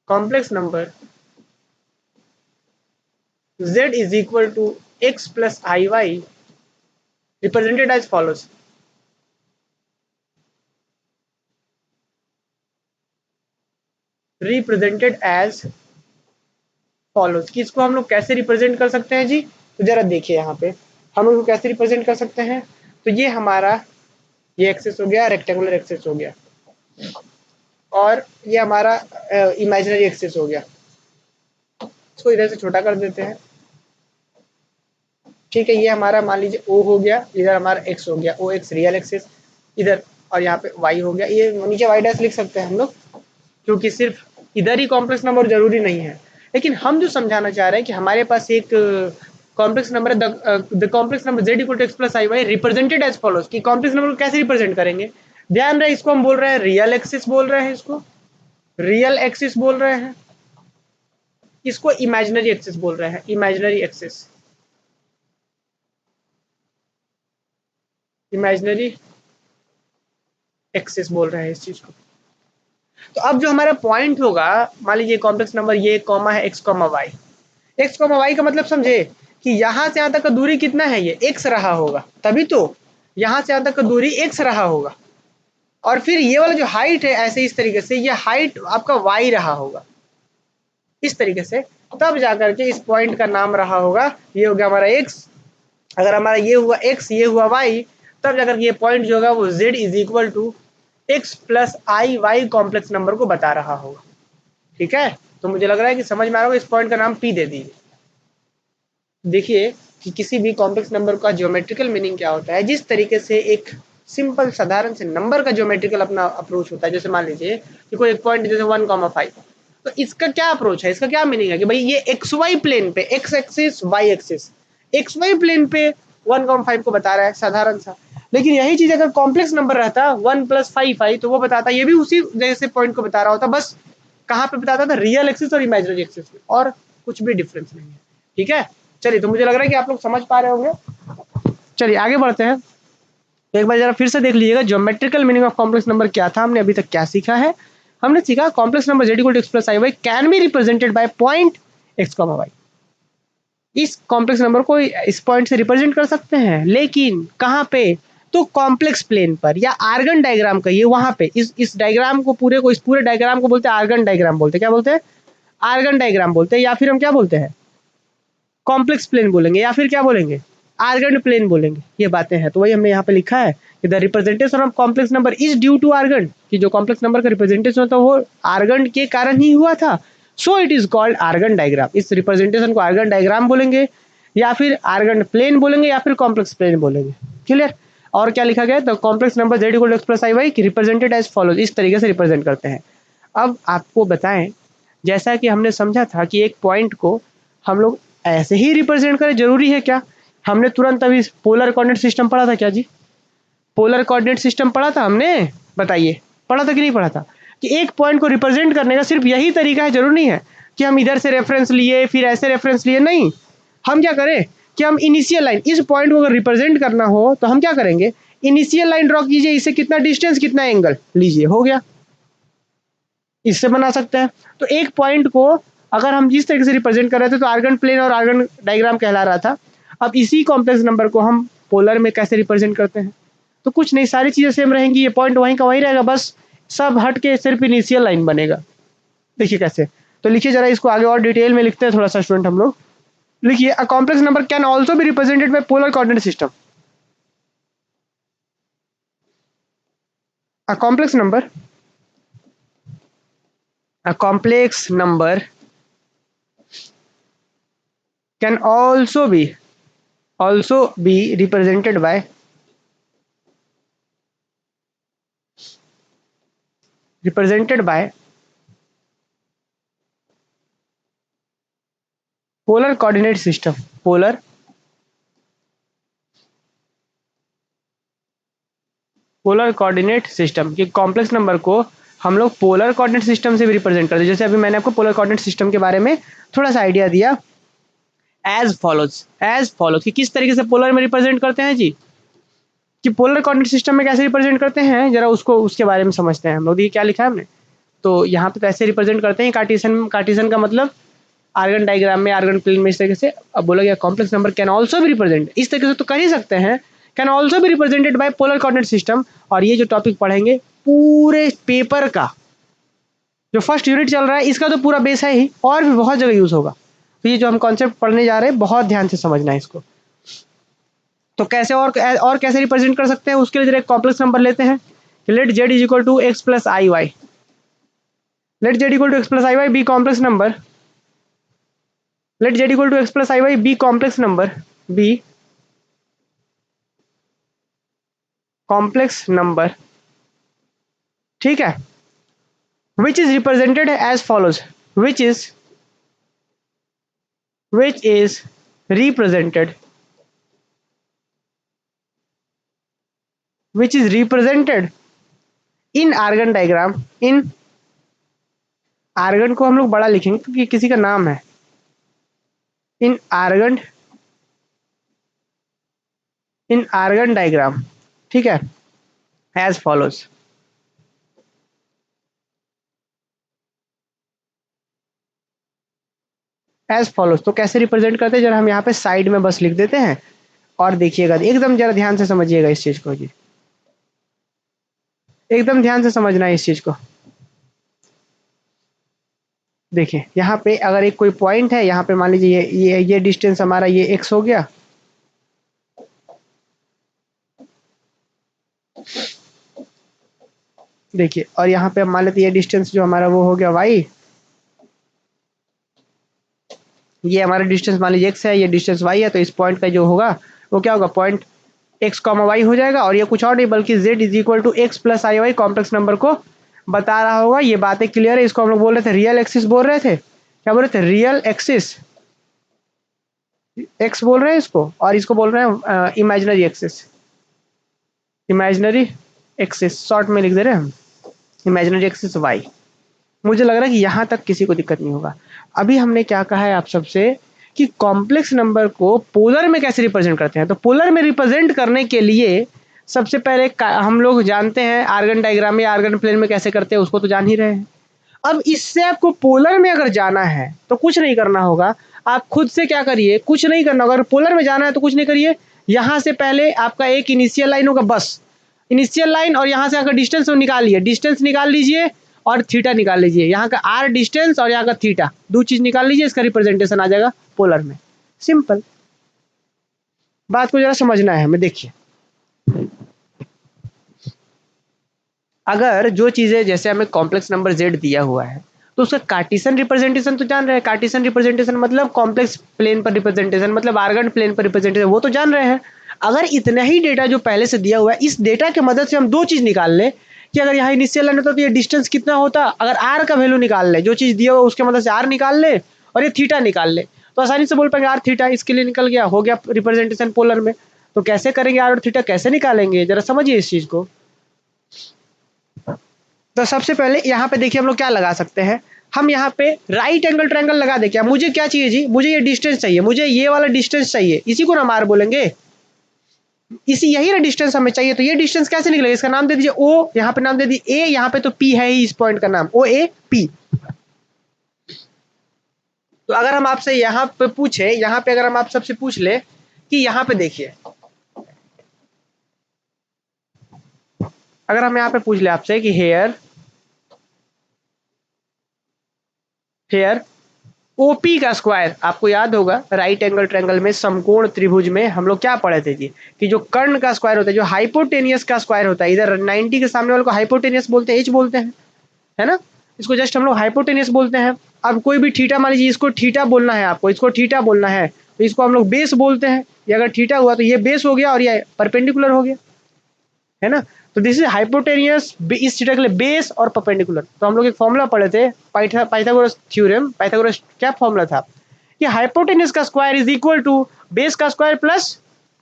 complex number z is equal to x plus iy represented as follows। Represented as follows. कि इसको हम लोग कैसे रिप्रेजेंट कर सकते हैं जी? तो जरा देखिए यहाँ पे हम लोग कैसे रिप्रेजेंट कर सकते हैं। तो ये हमारा ये एक्सिस हो गया, रेक्टेंगुलर एक्सिस हो गया, और ये हमारा इमेजिनरी एक्सिस हो गया। इसको इधर से छोटा कर देते हैं। ठीक है, ये हमारा मान लीजिए O हो गया, इधर हमारा X हो गया, OX रियल एक्सिस इधर, और यहाँ पे Y हो गया। ये नीचे Y डैश लिख सकते हैं हम लोग, क्योंकि सिर्फ इधर ही कॉम्प्लेक्स नंबर जरूरी नहीं है। लेकिन हम जो समझाना चाह रहे हैं कि हमारे पास एक कॉम्प्लेक्स नंबर है, the complex number z equal to x plus i y represented as follows. कि कॉम्प्लेक्स नंबर को कैसे रिप्रेजेंट करेंगे? ध्यान रहे, इसको हम बोल रहे हैं रियल एक्सिस बोल रहे हैं, इसको रियल एक्सिस बोल रहे हैं, इसको इमेजिनरी एक्सिस बोल रहे हैं, इमेजिनरी एक्सिस, इमेजिनरी एक्सिस बोल रहे हैं इस चीज को। तो अब जो हमारा पॉइंट होगा, मान लीजिए कॉम्प्लेक्स नंबर ये कॉमा है x comma y। x comma y का मतलब समझे कि यहां से यहां तक का दूरी कितना है? ये x रहा होगा, तभी तो यहां से यहां तक का दूरी x रहा होगा। और फिर ये वाला जो हाइट है, ऐसे इस तरीके से ये हाइट आपका y रहा होगा, इस तरीके से। तब जाकर के इस पॉइंट का नाम रहा होगा, ये हो गया हमारा x। अगर हमारा ये हुआ x, ये हुआ y, तब जाकर ये पॉइंट जो होगा वो z is equal to x plus i y complex number को बता रहा होगा। ठीक है, तो मुझे लग रहा है कि समझ में आ रहा होगा। इस पॉइंट का नाम P दे दीजिए। देखिए कि किसी भी कॉम्प्लेक्स नंबर का ज्योमेट्रिकल मीनिंग क्या होता है। जिस तरीके से एक सिंपल साधारण से नंबर का ज्योमेट्रिकल अपना अप्रोच होता है, जैसे मान लीजिए कि कोई एक पॉइंट जैसे 1,5, तो इसका क्या अप्रोच है, इसका क्या मीनिंग है कि भाई ये एक्स वाई प्लेन पे, x axis y axis, x y plane पे 1,5 को बता रहा है, साधारण सा। लेकिन यही चीज अगर कॉम्प्लेक्स नंबर रहता 1 + 5 तो वो बताता, ये भी उसी जैसे पॉइंट को बता रहा होता, बस कहाँ पे बताता था? रियल एक्सिस और इमेजिनरी एक्सिस में, और कुछ भी डिफरेंस नहीं है। ठीक है, चलिए तो मुझे लग रहा है कि आप लोग समझ पा रहे होंगे। चलिए आगे बढ़ते हैं। एक बार जरा फिर से देख लीजिएगा geometrical meaning of complex number क्या था। हमने अभी तक क्या सीखा है? हमने सीखा complex number z = x + i y can be represented by point x, y। इस कॉम्प्लेक्स नंबर को इस पॉइंट से रिप्रेजेंट कर सकते हैं, लेकिन कहाँ पे, तो कॉम्प्लेक्स प्लेन पर या आर्गन डायग्राम कहिए वहां पे, इस डायग्राम को पूरे को, इस पूरे डायग्राम को बोलते हैं आर्गन डायग्राम बोलते हैं। क्या बोलते हैं? आर्गन डायग्राम बोलते हैं, या फिर हम क्या बोलते हैं, कॉम्प्लेक्स प्लेन बोलेंगे, या फिर क्या बोलेंगे, आर्गन प्लेन बोलेंगे। ये बातें हैं, तो वही हमने यहाँ पे लिखा है कि the representation of complex number is due to Argand, कि जो कॉम्प्लेक्स नंबर का रिप्रेजेंटेशन होता है वो आर्गन के कारण ही हुआ था। So it is called Argand diagram. इस रिप्रेजेंटेशन को आर्गन डायग्राम बोलेंगे, या फिर आर्गन प्लेन बोलेंगे, या फिर कॉम्प्लेक्स प्लेन बोलेंगे। क्लियर? और क्या लिखा गया, the complex number z equal to x plus i y represented as follows, इस तरीके से रिप्रेजेंट करते हैं। अब आपको बताएं, जैसा कि हमने समझा था कि एक पॉइंट को हम लोग ऐसे ही रिप्रेजेंट करें, जरूरी है क्या? हमने तुरंत अभी पोलर कोऑर्डिनेट सिस्टम पढ़ा था क्या जी? पोलर कोऑर्डिनेट सिस्टम पढ़ा था हमने, बताइए पढ़ा था कि नहीं पढ़ा था? कि एक पॉइंट को रिप्रेजेंट करने का सिर्फ यही तरीका है, जरूरी नहीं है कि हम इधर से रेफरेंस लिए फिर ऐसे रेफरेंस लिए, नहीं। हम क्या करें कि हम इनिशियल लाइन, इस पॉइंट को अगर रिप्रेजेंट करना हो तो हम क्या करेंगे, इनिशियल लाइन ड्रॉ कीजिए, इससे कितना डिस्टेंस कितना एंगल लीजिए, हो गया, इससे बना सकते हैं। तो एक पॉइंट को अगर हम जिस तरीके से रिप्रेजेंट कर रहे थे तो आर्गन प्लेन और आर्गन डायग्राम कहला रहा था। अब इसी कॉम्प्लेक्स नंबर को हम पोलर में कैसे रिप्रेजेंट करते हैं, तो कुछ नहीं, सारी चीजें सेम रहेंगी, ये पॉइंट वहीं का वहीं रहेगा, बस सब हट के सिर्फ इनिशियल लाइन बनेगा। देखिए कैसे, तो लिखिए जरा इसको आगे और डिटेल में लिखते हैं थोड़ा सा स्टूडेंट हम लोग। लिखिए, अ complex number can also B represented bye polar coordinate system. A complex number, a complex number can also be represented by polar coordinate system। Polar coordinate system के कॉम्प्लेक्स नंबर को हम लोग पोलर कोऑर्डिनेट सिस्टम से भी represent करते हैं। जैसे अभी मैंने आपको पोलर कोऑर्डिनेट सिस्टम के बारे में थोड़ा सा आइडिया दिया, एज फॉलोज कि किस तरीके से पोलर में रिप्रेजेंट करते हैं जी, कि पोलर कोऑर्डिनेट सिस्टम में कैसे रिप्रेजेंट करते हैं, जरा उसको उसके बारे में समझते हैं हम लोग। देखिए क्या लिखा है हमने, तो यहाँ पे तो ऐसे रिप्रेजेंट करते हैं, कार्टेशियन का मतलब आर्गन डायग्राम में, आर्गन प्लेन में, इस तरीके से। अब बोला गया कॉम्प्लेक्स नंबर कैन ऑल्सो भी रिप्रेजेंट, इस तरीके से तो कर ही सकते हैं, कैन ऑल्सो भी represented by polar coordinate system. और ये जो टॉपिक पढ़ेंगे पूरे पेपर का जो फर्स्ट यूनिट चल रहा है, इसका तो पूरा बेस है ही, और भी बहुत जगह यूज होगा। तो ये जो हम कॉन्सेप्ट पढ़ने जा रहे हैं, बहुत ध्यान से समझना है इसको। तो कैसे और कैसे रिप्रेजेंट कर सकते हैं, उसके लिए जरा एक कॉम्प्लेक्स नंबर लेते हैं। Let z is equal to x plus i y, let z equal to x plus i y be complex number, let z equal to x plus iy be complex number, be complex number, ठीक है, which is represented as follows, which is represented, which is represented in argon diagram, in argon को हम लोग बड़ा लिखेंगे क्योंकि किसी का नाम है, in argon diagram, ठीक है, as follows। एज फॉलोज, तो कैसे रिप्रेजेंट करते हैं जरा हम यहाँ पे साइड में बस लिख देते हैं, और देखिएगा एकदम जरा ध्यान से समझिएगा इस चीज को जी, एकदम ध्यान से समझना है इस चीज को। देखिए यहाँ पे अगर एक कोई पॉइंट है, यहाँ पे मान लीजिए ये डिस्टेंस हमारा ये x हो गया, देखिए, और यहाँ पे मान लेते ये डिस्टेंस जो हमारा वो हो गया y, ये हमारा डिस्टेंस मान लीजिए x है, ये डिस्टेंस y है, तो इस पॉइंट का जो होगा वो क्या होगा, पॉइंट x, y हो जाएगा। और ये कुछ और नहीं बल्कि z is equal to x plus i y complex number को बता रहा होगा। ये बातें क्लियर है, इसको हम लोग बोल रहे थे रियल एक्सिस बोल रहे थे, क्या बोल रहे थे, रियल एक्सिस, एक्स बोल रहे हैं इसको, और इसको बोल रहे हैं imaginary axis, imaginary axis short में लिख दे रहे हैं हम, इमेजिनरी एक्सिस वाई। मुझे लग रहा है कि यहाँ तक किसी को दिक्कत नहीं होगा। अभी हमने क्या कहा है आप सबसे कि कॉम्प्लेक्स नंबर को पोलर में कैसे रिप्रेजेंट करते हैं, तो पोलर में रिप्रेजेंट करने के लिए सबसे पहले हम लोग जानते हैं आर्गन डायग्राम या आर्गन प्लेन में कैसे करते हैं, उसको तो जान ही रहे हैं। अब इससे आपको पोलर में अगर जाना है तो कुछ नहीं करना होगा, आप खुद से क्या करिए, कुछ नहीं करना, अगर पोलर में जाना है तो कुछ नहीं करिए, यहाँ से पहले आपका एक इनिशियल लाइन होगा, बस इनिशियल लाइन, और यहाँ से आकर डिस्टेंस निकालिए, डिस्टेंस निकाल लीजिए और थीटा निकाल लीजिए, यहाँ का आर डिस्टेंस और यहाँ का थीटा, दो चीज निकाल लीजिए, इसका रिप्रेजेंटेशन आ जाएगा पोलर में। सिंपल, बात को जरा समझना है हमें। देखिए अगर जो चीजें जैसे हमें कॉम्प्लेक्स नंबर z दिया हुआ है तो उसका कार्टेशियन रिप्रेजेंटेशन तो जान रहे हैं, कार्टेशियन रिप्रेजेंटेशन मतलब कॉम्प्लेक्स प्लेन पर रिप्रेजेंटेशन, मतलब आर्गन प्लेन पर रिप्रेजेंटेशन, वो तो जान रहे हैं। अगर इतना ही डेटा जो पहले से दिया हुआ है, इस डेटा की मदद से हम दो चीज निकाल लें कि अगर यहाँ इनिशियल लाइन होता तो ये डिस्टेंस कितना होता, अगर आर का वैल्यू निकाल ले, जो चीज दिया हुआ उसके मदद से आर निकाल ले और ये थीटा निकाल ले, तो आसानी से बोल पाएंगे आर थीटा, इसके लिए निकल गया, हो गया रिप्रेजेंटेशन पोलर में। तो कैसे करेंगे, आर और थीटा कैसे निकालेंगे, जरा समझिए इस चीज को। तो सबसे पहले यहाँ पे देखिए हम लोग क्या लगा सकते हैं, हम यहाँ पे राइट एंगल ट्रायंगल लगा दे। क्या मुझे क्या चाहिए जी, मुझे ये डिस्टेंस चाहिए, मुझे ये वाला डिस्टेंस चाहिए, इसी को हम आर बोलेंगे, इसी यही ना डिस्टेंस हमें चाहिए। तो ये डिस्टेंस कैसे निकलेगा, इसका नाम दे दीजिए ओ, यहाँ पे नाम दे दीजिए ए, यहाँ पे तो पी है ही, इस पॉइंट का नाम ओ ए पी। तो अगर हम आपसे यहाँ पे पूछे, यहाँ पे अगर हम आप सबसे पूछ ले कि यहाँ पे देखिए, अगर हम यहाँ पे पूछ ले आपसे कि हेयर ओपी का स्क्वायर, आपको याद होगा राइट एंगल ट्रायंगल में समकोण त्रिभुज में हम लोग क्या पढ़े थे जी, कि जो कर्ण का स्क्वायर होता है, जो हाइपोटेनियस का स्क्वायर होता है, इधर 90 के सामने वाले को हाइपोटेनियस बोलते हैं, एच बोलते हैं, है ना, इसको जस्ट हम लोग हाइपोटेनियस बोलते हैं। अब कोई भी थीटा, मान लीजिए इसको थीटा बोलना है, आपको इसको थीटा बोलना है, तो इसको हम लोग बेस बोलते हैं। ये अगर थीटा हुआ तो ये बेस हो गया और ये परपेंडिकुलर हो गया, है ना। तो दिस इज हाइपोटेनियस, इस थीटा के लिए बेस और परपेंडिकुलर। तो हम लोग एक फॉर्मूला पढ़े थे, पाइथागोरस थ्योरम, पाइथागोरस क्या फॉर्मूला था कि हाइपोटेनियस का square is equal to base का स्क्वायर प्लस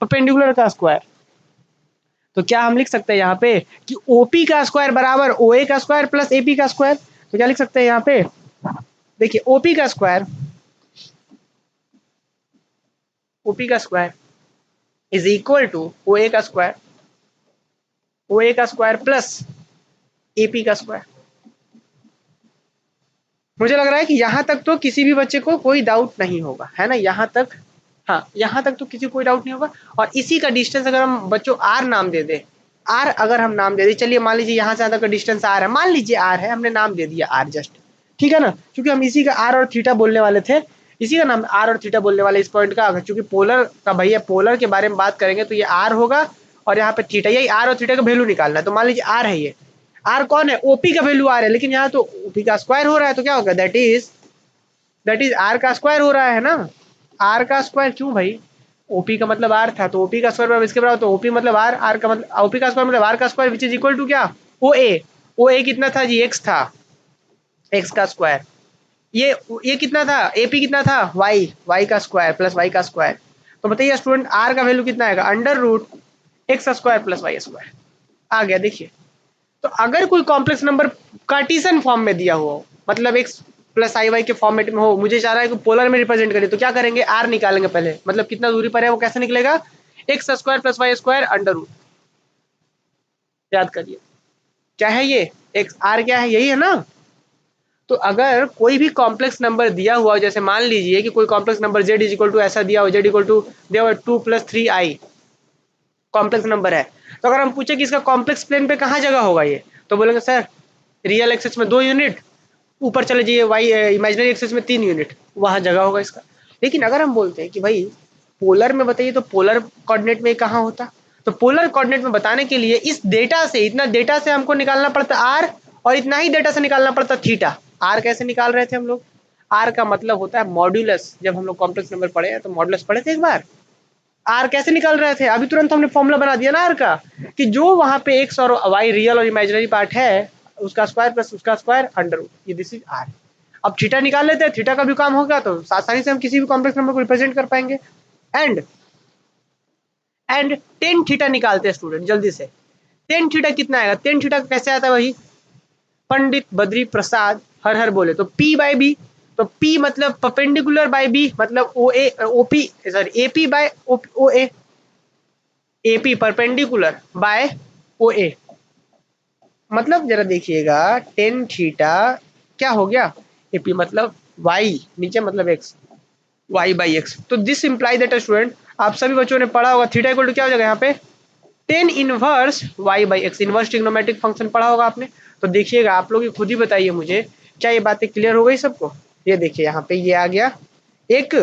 परपेंडिकुलर का स्क्वायर। तो क्या हम लिख सकते हैं यहाँ पे कि ओपी का स्क्वायर बराबर ओए का स्क्वायर प्लस एपी का स्क्वायर। तो क्या लिख सकते हैं यहाँ पे, देखिए ओपी का स्क्वायर इज इक्वल टू ओए का स्क्वायर प्लस एपी का स्क्वायर। मुझे लग रहा है कि यहाँ तक तो किसी भी बच्चे को कोई डाउट नहीं होगा, है ना, यहाँ तक, हाँ यहाँ तक तो किसी को कोई डाउट नहीं होगा। और इसी का डिस्टेंस अगर हम बच्चों आर नाम दे दे, आर अगर हम नाम दे दे, चलिए मान लीजिए यहाँ से यहाँ तक का डिस्टेंस आर है, मान लीजिए आर है, हमने नाम दे दिया आर जस्ट, ठीक है ना, क्योंकि हम इसी का आर और थीटा बोलने वाले थे, इसी का नाम आर और थीटा बोलने वाले इस पॉइंट का, क्योंकि पोलर का भैया पोलर के बारे में बात करेंगे तो ये आर होगा और यहाँ पे थीटा, यही आर और थीटा का वैल्यू निकालना है। तो मान लीजिए आर है, ये आर कौन है, ओपी का वैल्यू आर है, लेकिन यहाँ तो ओपी का स्क्वायर हो रहा है, तो क्या होगा, दैट इज आर का स्क्वायर हो रहा है ना, आर का स्क्वायर, क्यों भाई, ओपी का मतलब आर था, तो ओपी का स्क्वायर इसके बराबर, तो ओपी मतलब आर, आर का मतलब ओपी का स्क्वायर मतलब आर का square, which is equal to क्या, ओ ए कितना था जी, एक्स था, एक्स का स्क्वायर, ये कितना था, एपी कितना था, वाई का स्क्वायर प्लस वाई का स्क्वायर। तो बताइए स्टूडेंट आर का वैल्यू कितना आएगा, under root x square plus Y square आ गया। देखिए तो अगर कोई कॉम्प्लेक्स नंबर कार्टेशियन फॉर्म में दिया हुआ हो, मतलब एक्स प्लस आई वाई के फॉर्मेट में हो, मुझे चाह रहा है कि पोलर में रिप्रेजेंट करें, तो क्या करेंगे, आर निकालेंगे पहले, मतलब कितना दूरी पर है वो कैसे निकलेगा, x square plus Y square under root, याद करिए क्या है ये, एक्स आर क्या है, यही है ना। तो अगर कोई भी कॉम्प्लेक्स नंबर दिया हुआ हो, जैसे मान लीजिए कि कोई complex number z is equal to ऐसा दिया हो, z इक्वल टू दिया हुआ 2+3i कॉम्प्लेक्स नंबर है, तो अगर हम पूछे कि इसका कॉम्प्लेक्स प्लेन पे कहाँ जगह होगा ये, तो बोलेंगे सर रियल एक्सिस में 2 यूनिट, ऊपर चले जाइए वाई इमेजिनरी एक्सिस में 3 यूनिट, वहां जगह होगा इसका। लेकिन अगर हम बोलते हैं कि भाई पोलर में बताइए, तो पोलर कोऑर्डिनेट में कहाँ होता, तो पोलर कोऑर्डिनेट में बताने के लिए इस डेटा से, इतना डेटा से हमको निकालना पड़ता आर, और इतना ही डेटा से निकालना पड़ता थीटा। आर कैसे निकाल रहे थे हम लोग, आर का मतलब होता है मॉड्यूलस, जब हम लोग कॉम्प्लेक्स नंबर पढ़े हैं तो मॉड्यूलस पढ़े थे एक बार। आर कैसे निकाल रहे थे, अभी तुरंत हमने फॉर्मूला बना दिया ना आर का, कि जो वहां पे एक्स और वाई रियल और इमेजिनरी पार्ट है, उसका स्क्वायर प्लस उसका स्क्वायर अंडर रूट, ये दिस इज आर। अब थीटा निकाल लेते हैं, थीटा का भी काम होगा तो आसानी से हम किसी भी कॉम्प्लेक्स नंबर को रिप्रेजेंट कर पाएंगे। एंड टेन थीटा निकालते हैं स्टूडेंट जल्दी से, टेन थीटा कितना आएगा, टेन थीटा कैसे आता है, वही पंडित बद्री प्रसाद हर हर बोले, तो पी बाई बी, तो पी मतलब परपेंडिकुलर बाय बी, मतलब O A OP sorry AP by O A, AP perpendicular by O A, मतलब जरा देखिएगा टेन थीटा क्या हो गया, एपी मतलब वाई, नीचे मतलब एक्स, y बाई एक्स। तो दिस इम्प्लाई दैट स्टूडेंट, आप सभी बच्चों ने पढ़ा होगा थीटा इक्वल टू क्या हो जाएगा यहाँ पे ten inverse y by x, inverse trigonometric function पढ़ा होगा आपने। तो देखिएगा आप लोग खुद ही बताइए मुझे, क्या ये बातें क्लियर हो गई सबको? ये देखिए यहाँ पे ये आ गया एक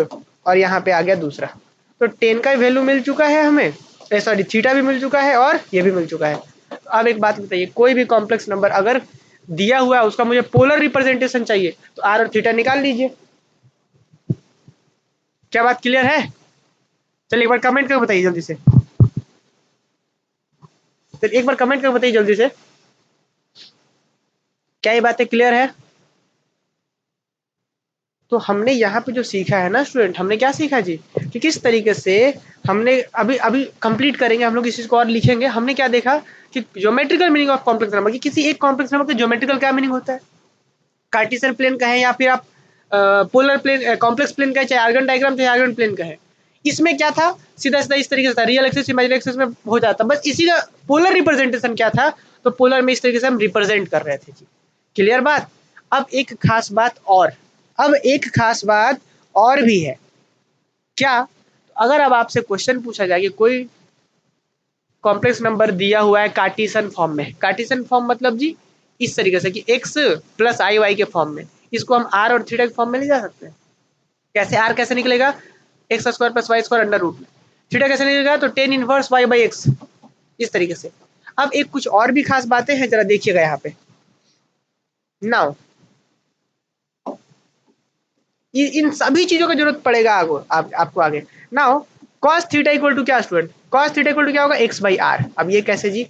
और यहाँ पे आ गया दूसरा। तो टेन का वैल्यू मिल चुका है हमें, सॉरी थीटा भी मिल चुका है और ये भी मिल चुका है। तो अब एक बात बताइए, कोई भी कॉम्प्लेक्स नंबर अगर दिया हुआ है उसका मुझे पोलर रिप्रेजेंटेशन चाहिए तो आर और थीटा निकाल लीजिए। क्या बात क्लियर है? चलिए एक बार कमेंट करके बताइए जल्दी से, चलिए एक बार कमेंट करके बताइए जल्दी से, क्या ये बातें क्लियर है? तो हमने यहाँ पे जो सीखा है ना स्टूडेंट, हमने क्या सीखा जी कि किस तरीके से हमने अभी अभी कंप्लीट करेंगे हम लोग इस चीज को और लिखेंगे। हमने क्या देखा कि geometrical meaning of complex number, कि किसी एक कॉम्प्लेक्स नंबर का ज्योमेट्रिकल क्या मीनिंग होता है, कार्टेशियन प्लेन का है या फिर आप पोलर प्लेन कॉम्प्लेक्स प्लेन का है, चाहे आर्गन डायग्राम चाहे आर्गन प्लेन का है। इसमें क्या था, सीधा सीधा इस तरीके से था, रियल एक्सिस इमेजिनरी एक्सिस में हो जाता, बस इसी का पोलर रिप्रेजेंटेशन क्या था, तो पोलर में इस तरीके से हम रिप्रेजेंट कर रहे थे जी। क्लियर बात? अब एक खास बात और, अब एक खास बात और भी है। क्या? अगर अब आपसे क्वेश्चन पूछा जाए कि कोई कॉम्प्लेक्स नंबर दिया हुआ है कार्टेशियन फॉर्म में, कार्टेशियन फॉर्म मतलब जी इस तरीके से कि x प्लस आई वाई के फॉर्म में, इसको हम r और थीटा के फॉर्म में ले जा सकते हैं। कैसे? r कैसे निकलेगा, x square plus Y square under root में। थीटा कैसे निकलेगा, तो tan inverse y by x, इस तरीके से। अब एक कुछ और भी खास बातें हैं, जरा देखिएगा यहाँ पे। नाउ इन सभी चीजों का जरूरत पड़ेगा आगे आपको आगे। Now cos theta equal to क्या student, cos theta equal to क्या होगा, x बाई आर। अब ये कैसे जी,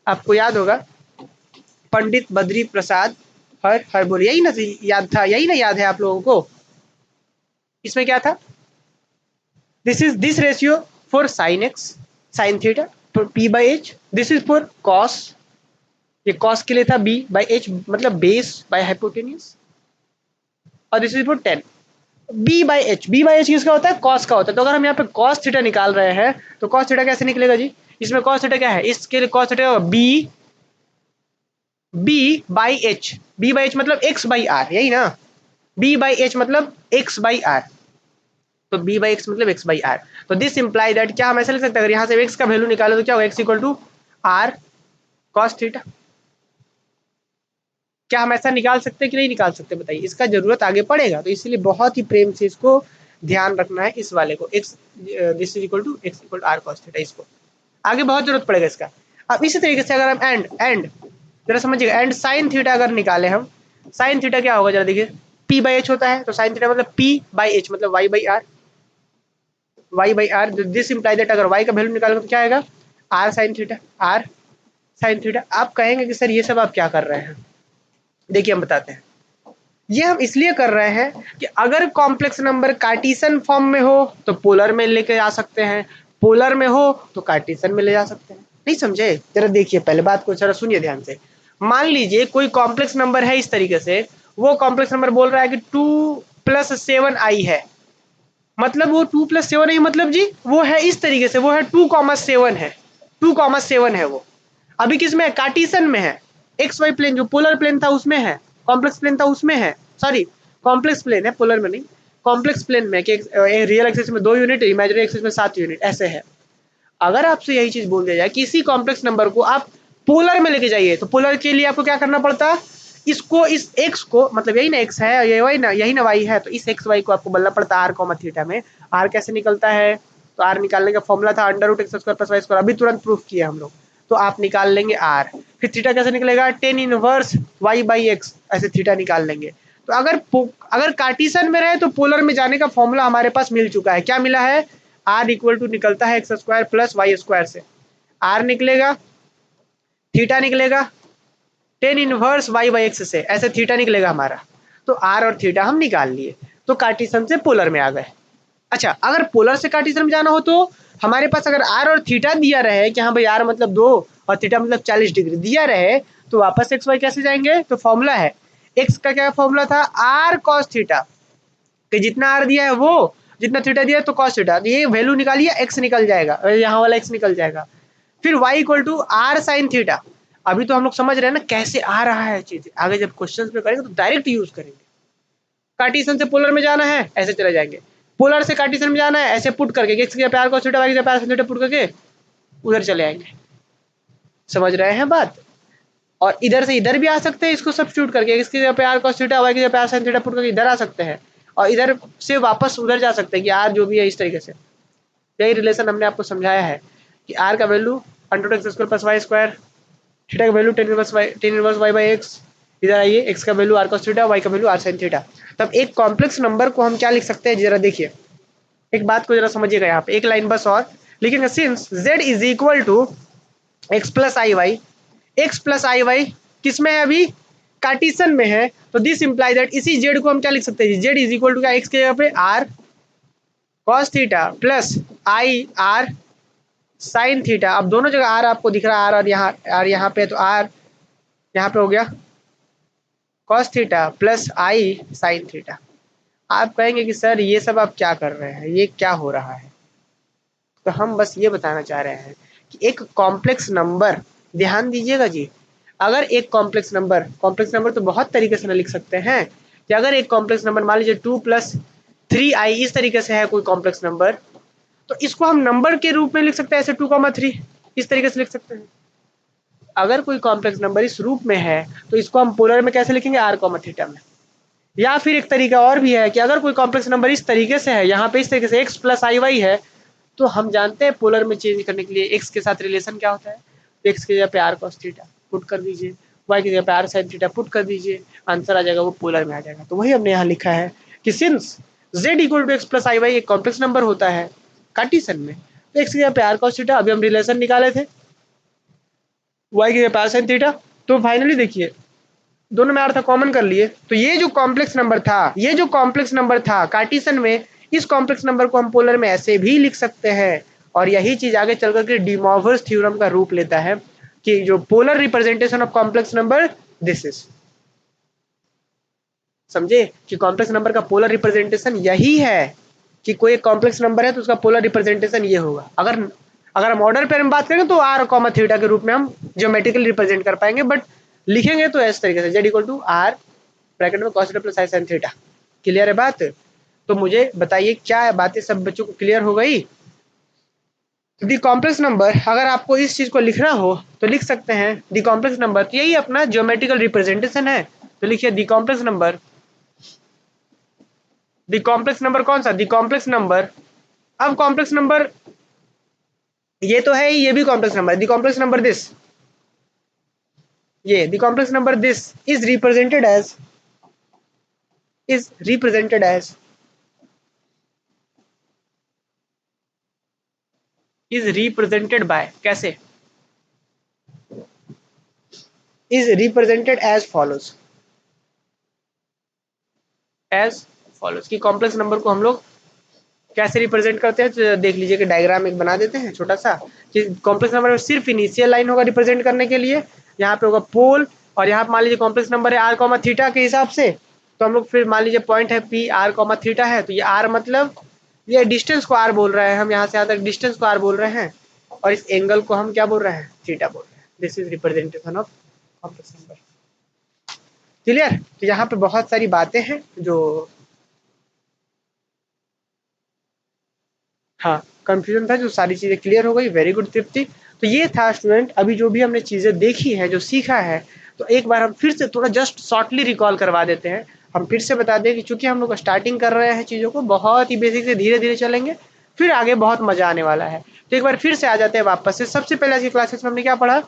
आपको याद होगा पंडित बद्री प्रसाद हर हर बोल, यही ना याद था, यही ना याद है आप लोगों को? इसमें क्या था, this is this ratio for sine x sine theta for p by h, this is for cos, ये कॉस के लिए था बी बाई एच मतलब बेस बाई हाइपोटेन्यूज, और this is for tan b by h. B by h किसका होता है, cos का होता है। तो अगर हम यहाँ पे कॉस थीटा निकाल रहे हैं तो कॉस थीटा कैसे निकलेगा जी, इसमें कॉस थीटा क्या है, इसके लिए cos theta b b by h, b by h मतलब एक्स बाई आर, यही ना, बी बाई एच मतलब एक्स बाई आर, तो बी बाई एक्स मतलब एक्स बाई आर। तो दिस इंप्लाई दैट, क्या हम ऐसे लिख सकते हैं, अगर यहाँ से एक्स का वैल्यू निकाले तो क्या होगा, x equal to r cos theta. क्या हम ऐसा निकाल सकते हैं कि नहीं निकाल सकते बताइए, इसका जरूरत आगे पड़ेगा, तो इसीलिए बहुत ही प्रेम से इसको ध्यान रखना है, इस वाले को x this is equal to x equal to r cos theta, इसको आगे बहुत जरूरत पड़ेगा इसका। अब इसी तरीके से अगर हम एंड जरा समझिएगा, एंड साइन थीटा अगर निकाले हम, साइन थीटा क्या होगा जरा देखिए, पी बाई एच होता है, तो साइन थीटा मतलब पी बाई एच मतलब y by r, y by r. This imply that अगर वाई का वैल्यू निकालेंगे तो क्या आएगा, r sine theta, r sine theta. आप कहेंगे कि सर ये सब आप क्या कर रहे हैं, देखिए हम बताते हैं। ये हम इसलिए कर रहे हैं कि अगर कॉम्प्लेक्स नंबर कार्टेशियन फॉर्म में हो तो पोलर में लेके जा सकते हैं, पोलर में हो तो कार्टेशियन में ले जा सकते हैं। नहीं समझे? जरा देखिए पहले बात को जरा सुनिए ध्यान से। मान लीजिए कोई कॉम्प्लेक्स नंबर है इस तरीके से, वो कॉम्प्लेक्स नंबर बोल रहा है कि 2+7i है, मतलब वो 2+7 नहीं, मतलब जी वो है इस तरीके से, वो है 2,7 है, 2,7 है वो। अभी किस में है, कार्टेशियन में है, एक्स वाई प्लेन जो पोलर प्लेन था उसमें है, कॉम्प्लेक्स प्लेन था उसमें है, सॉरी कॉम्प्लेक्स प्लेन है, पोलर में नहीं, कॉम्प्लेक्स प्लेन में कि रियल एक्सिस में 2 यूनिट, इमेजिनरी एक्सिस में 7 यूनिट, ऐसे है। अगर आपसे यही चीज बोल दिया जाए कि इसी कॉम्प्लेक्स नंबर को आप पोलर में लेके जाइए, तो पोलर के लिए आपको क्या करना पड़ता है, इसको इस एक्स को, मतलब यही ना एक्स है, ये वाई ना, यही ना वाई है, तो इस एक्स वाई को आपको बोलना पड़ता है आर कॉमा थीटा में। आर कैसे निकलता है, तो आर निकालने का फॉर्मूला था under root x square plus Y square, अभी तुरंत प्रूफ किया हम लोग। तो आप निकाल लेंगे आर, फिर थीटा कैसे निकलेगा, tan inverse Y by x, ऐसे थीटा निकाल लेंगे। तो अगर कार्टेशियन में रहे तो पोलर में जाने का फॉर्मूला हमारे पास मिल चुका है, क्या मिला है, आर इक्वल टू निकलता है x square plus Y square से, आर निकलेगा, थीटा निकलेगा tan inverse Y by x से, ऐसे थीटा निकलेगा हमारा। तो आर और थीटा हम निकाल लिए, तो कार्टेशियन से पोलर में आ गए। अच्छा, अगर पोलर से कार्टेशियन में जाना हो तो हमारे पास अगर आर और थीटा दिया रहे कि हाँ भाई आर मतलब 2 और थीटा मतलब 40 डिग्री दिया रहे, तो वापस एक्स वाई कैसे जाएंगे, तो फॉर्मूला है, एक्स का क्या फॉर्मूला था, आर कॉस थीटा, कि जितना आर दिया है वो, जितना थीटा दिया है तो कॉस थीटा, ये वैल्यू निकालिए, एक्स निकल जाएगा, यहाँ वाला एक्स निकल जाएगा। फिर y equal to r sine theta. अभी तो हम लोग समझ रहे हैं ना कैसे आ रहा है चीज, आगे जब क्वेश्चंस में करेंगे तो डायरेक्ट यूज करेंगे। कार्टेशियन से पोलर में जाना है, ऐसे चले जाएंगे, पोलर से कार्टेशियन में जाना है, ऐसे पुट करके x की जगह पे r cos थीटा, y की जगह पे r sin थीटा पुट करके उधर चले आएंगे। समझ रहे हैं बात? और इधर से इधर भी आ सकते हैं, इसको सब्स्टिट्यूट करके x की जगह पे r cos थीटा, y की जगह पे r sin थीटा पुट करके इधर आ सकते हैं, और इधर से वापस उधर जा सकते हैं कि r जो भी है इस तरीके से। यही रिलेशन हमने आपको समझाया है कि r का value under x square plus Y square, theta का value tan inverse Y by X, इधर आइए x का value r cos theta, y का वैल्यू r sin थीटा। तब एक कॉम्प्लेक्स नंबर को हम क्या लिख सकते हैं, जरा देखिए, एक बात को जरा समझिएगा, यहाँ पे एक लाइन बस और लिखेंगे, since z is equal to x plus i y, x plus i y किसमें है अभी, कार्टेशियन में है, तो दिस इंप्लाई दैट इसी z को हम क्या लिख सकते हैं, z इज इक्वल टू क्या, x के जगह पे r cos theta plus i r sin theta. अब दोनों जगह r आपको दिख रहा है, r और यहाँ पे, तो r यहाँ पे हो गया cos theta plus i sin theta. आप कहेंगे कि सर ये सब आप क्या कर रहे हैं, ये क्या हो रहा है? तो हम बस ये बताना चाह रहे हैं कि एक कॉम्प्लेक्स नंबर, ध्यान दीजिएगा जी, अगर एक कॉम्प्लेक्स नंबर तो बहुत तरीके से लिख सकते हैं कि अगर एक कॉम्प्लेक्स नंबर मान लीजिए 2 + 3i इस तरीके से है कोई कॉम्प्लेक्स नंबर, तो इसको हम नंबर के रूप में लिख सकते हैं, ऐसे 2,3 इस तरीके से लिख सकते हैं। अगर कोई कॉम्प्लेक्स नंबर इस रूप में है तो इसको हम पोलर में कैसे लिखेंगे, r, थीटा में। या फिर एक तरीका और भी है कि अगर कोई कॉम्प्लेक्स नंबर इस तरीके से है, यहाँ पे इस तरीके से x प्लस आई वाई है, तो हम जानते हैं पोलर में चेंज करने के लिए x के साथ रिलेशन क्या होता है, x की जगह पे r cos थीटा पुट कर दीजिए, y की जगह पे r sin थीटा पुट कर दीजिए, आंसर आ जाएगा, वो पोलर में आ जाएगा। तो वही हमने यहाँ लिखा है कि since z equal to x plus i y एक कॉम्प्लेक्स नंबर होता है कार्टेशियन में, तो x की जगह पे r cos थीटा, अभी हम रिलेशन निकाले थे, y की जगह पे r sin थीटा, तो फाइनली देखिए दोनों में अर्थ कॉमन कर लिए, तो ये जो कॉम्प्लेक्स नंबर था कार्टेशियन में, इस कॉम्प्लेक्स नंबर को हम पोलर में ऐसे भी लिख सकते हैं। और यही चीज आगे चल करके डी मॉर्गन्स थ्योरम का रूप लेता है कि जो polar representation of complex number this is, समझे कि कॉम्प्लेक्स नंबर का पोलर रिप्रेजेंटेशन यही है कि कोई कॉम्प्लेक्स नंबर है तो उसका पोलर रिप्रेजेंटेशन ये होगा। अगर हम ऑर्डर पे हम बात करें तो r, थीटा के रूप में हम ज्योमेट्रिकली रिप्रेजेंट कर पाएंगे, बट लिखेंगे तो इस तरीके से z equal to r bracket में cos theta plus i sin theta. Clear है बात? तो मुझे बताइए क्या बातें सब बच्चों को क्लियर हो गई? दी कॉम्प्लेक्स नंबर, अगर आपको इस चीज को लिखना हो तो लिख सकते हैं दी कॉम्प्लेक्स नंबर, तो यही अपना ज्योमेट्रिकल रिप्रेजेंटेशन है। तो लिखिए the complex number, the complex number कौन सा, दी कॉम्प्लेक्स नंबर, अब कॉम्प्लेक्स नंबर ये तो है, ये भी complex number, the complex number this, ये the complex number this is represented as, is represented as, is represented by, कैसे, is represented as follows, as follows की कॉम्प्लेक्स नंबर को हम लोग कैसे रिप्रेजेंट करते हैं, तो देख लीजिए कि डायग्राम एक बना देते हैं छोटा सा, कि कॉम्प्लेक्स नंबर में सिर्फ इनिशियल लाइन होगा रिप्रेजेंट करने के लिए, यहाँ पे होगा पोल, और यहाँ पे मान लीजिए कॉम्प्लेक्स नंबर है r, थीटा के हिसाब से, तो हम लोग फिर मान लीजिए पॉइंट है p r, थीटा है, तो ये r मतलब ये डिस्टेंस को r बोल रहे हैं, हम यहाँ से यहाँ तक डिस्टेंस को r बोल रहे हैं, और इस एंगल को हम क्या बोल रहे हैं, थीटा बोल रहे हैं। This is representation of complex number. Clear? तो यहाँ पे बहुत सारी बातें हैं जो, हाँ कंफ्यूजन था, जो सारी चीज़ें क्लियर हो गई, वेरी गुड तृप्ति। तो ये था स्टूडेंट, अभी जो भी हमने चीज़ें देखी हैं, जो सीखा है, तो एक बार हम फिर से थोड़ा जस्ट शॉर्टली रिकॉल करवा देते हैं। हम फिर से बता दें कि चूंकि हम लोग स्टार्टिंग कर रहे हैं चीज़ों को, बहुत ही बेसिक से धीरे धीरे चलेंगे, फिर आगे बहुत मजा आने वाला है। तो एक बार फिर से आ जाते हैं वापस से। सबसे पहले आज की क्लासेस में हमने क्या पढ़ा,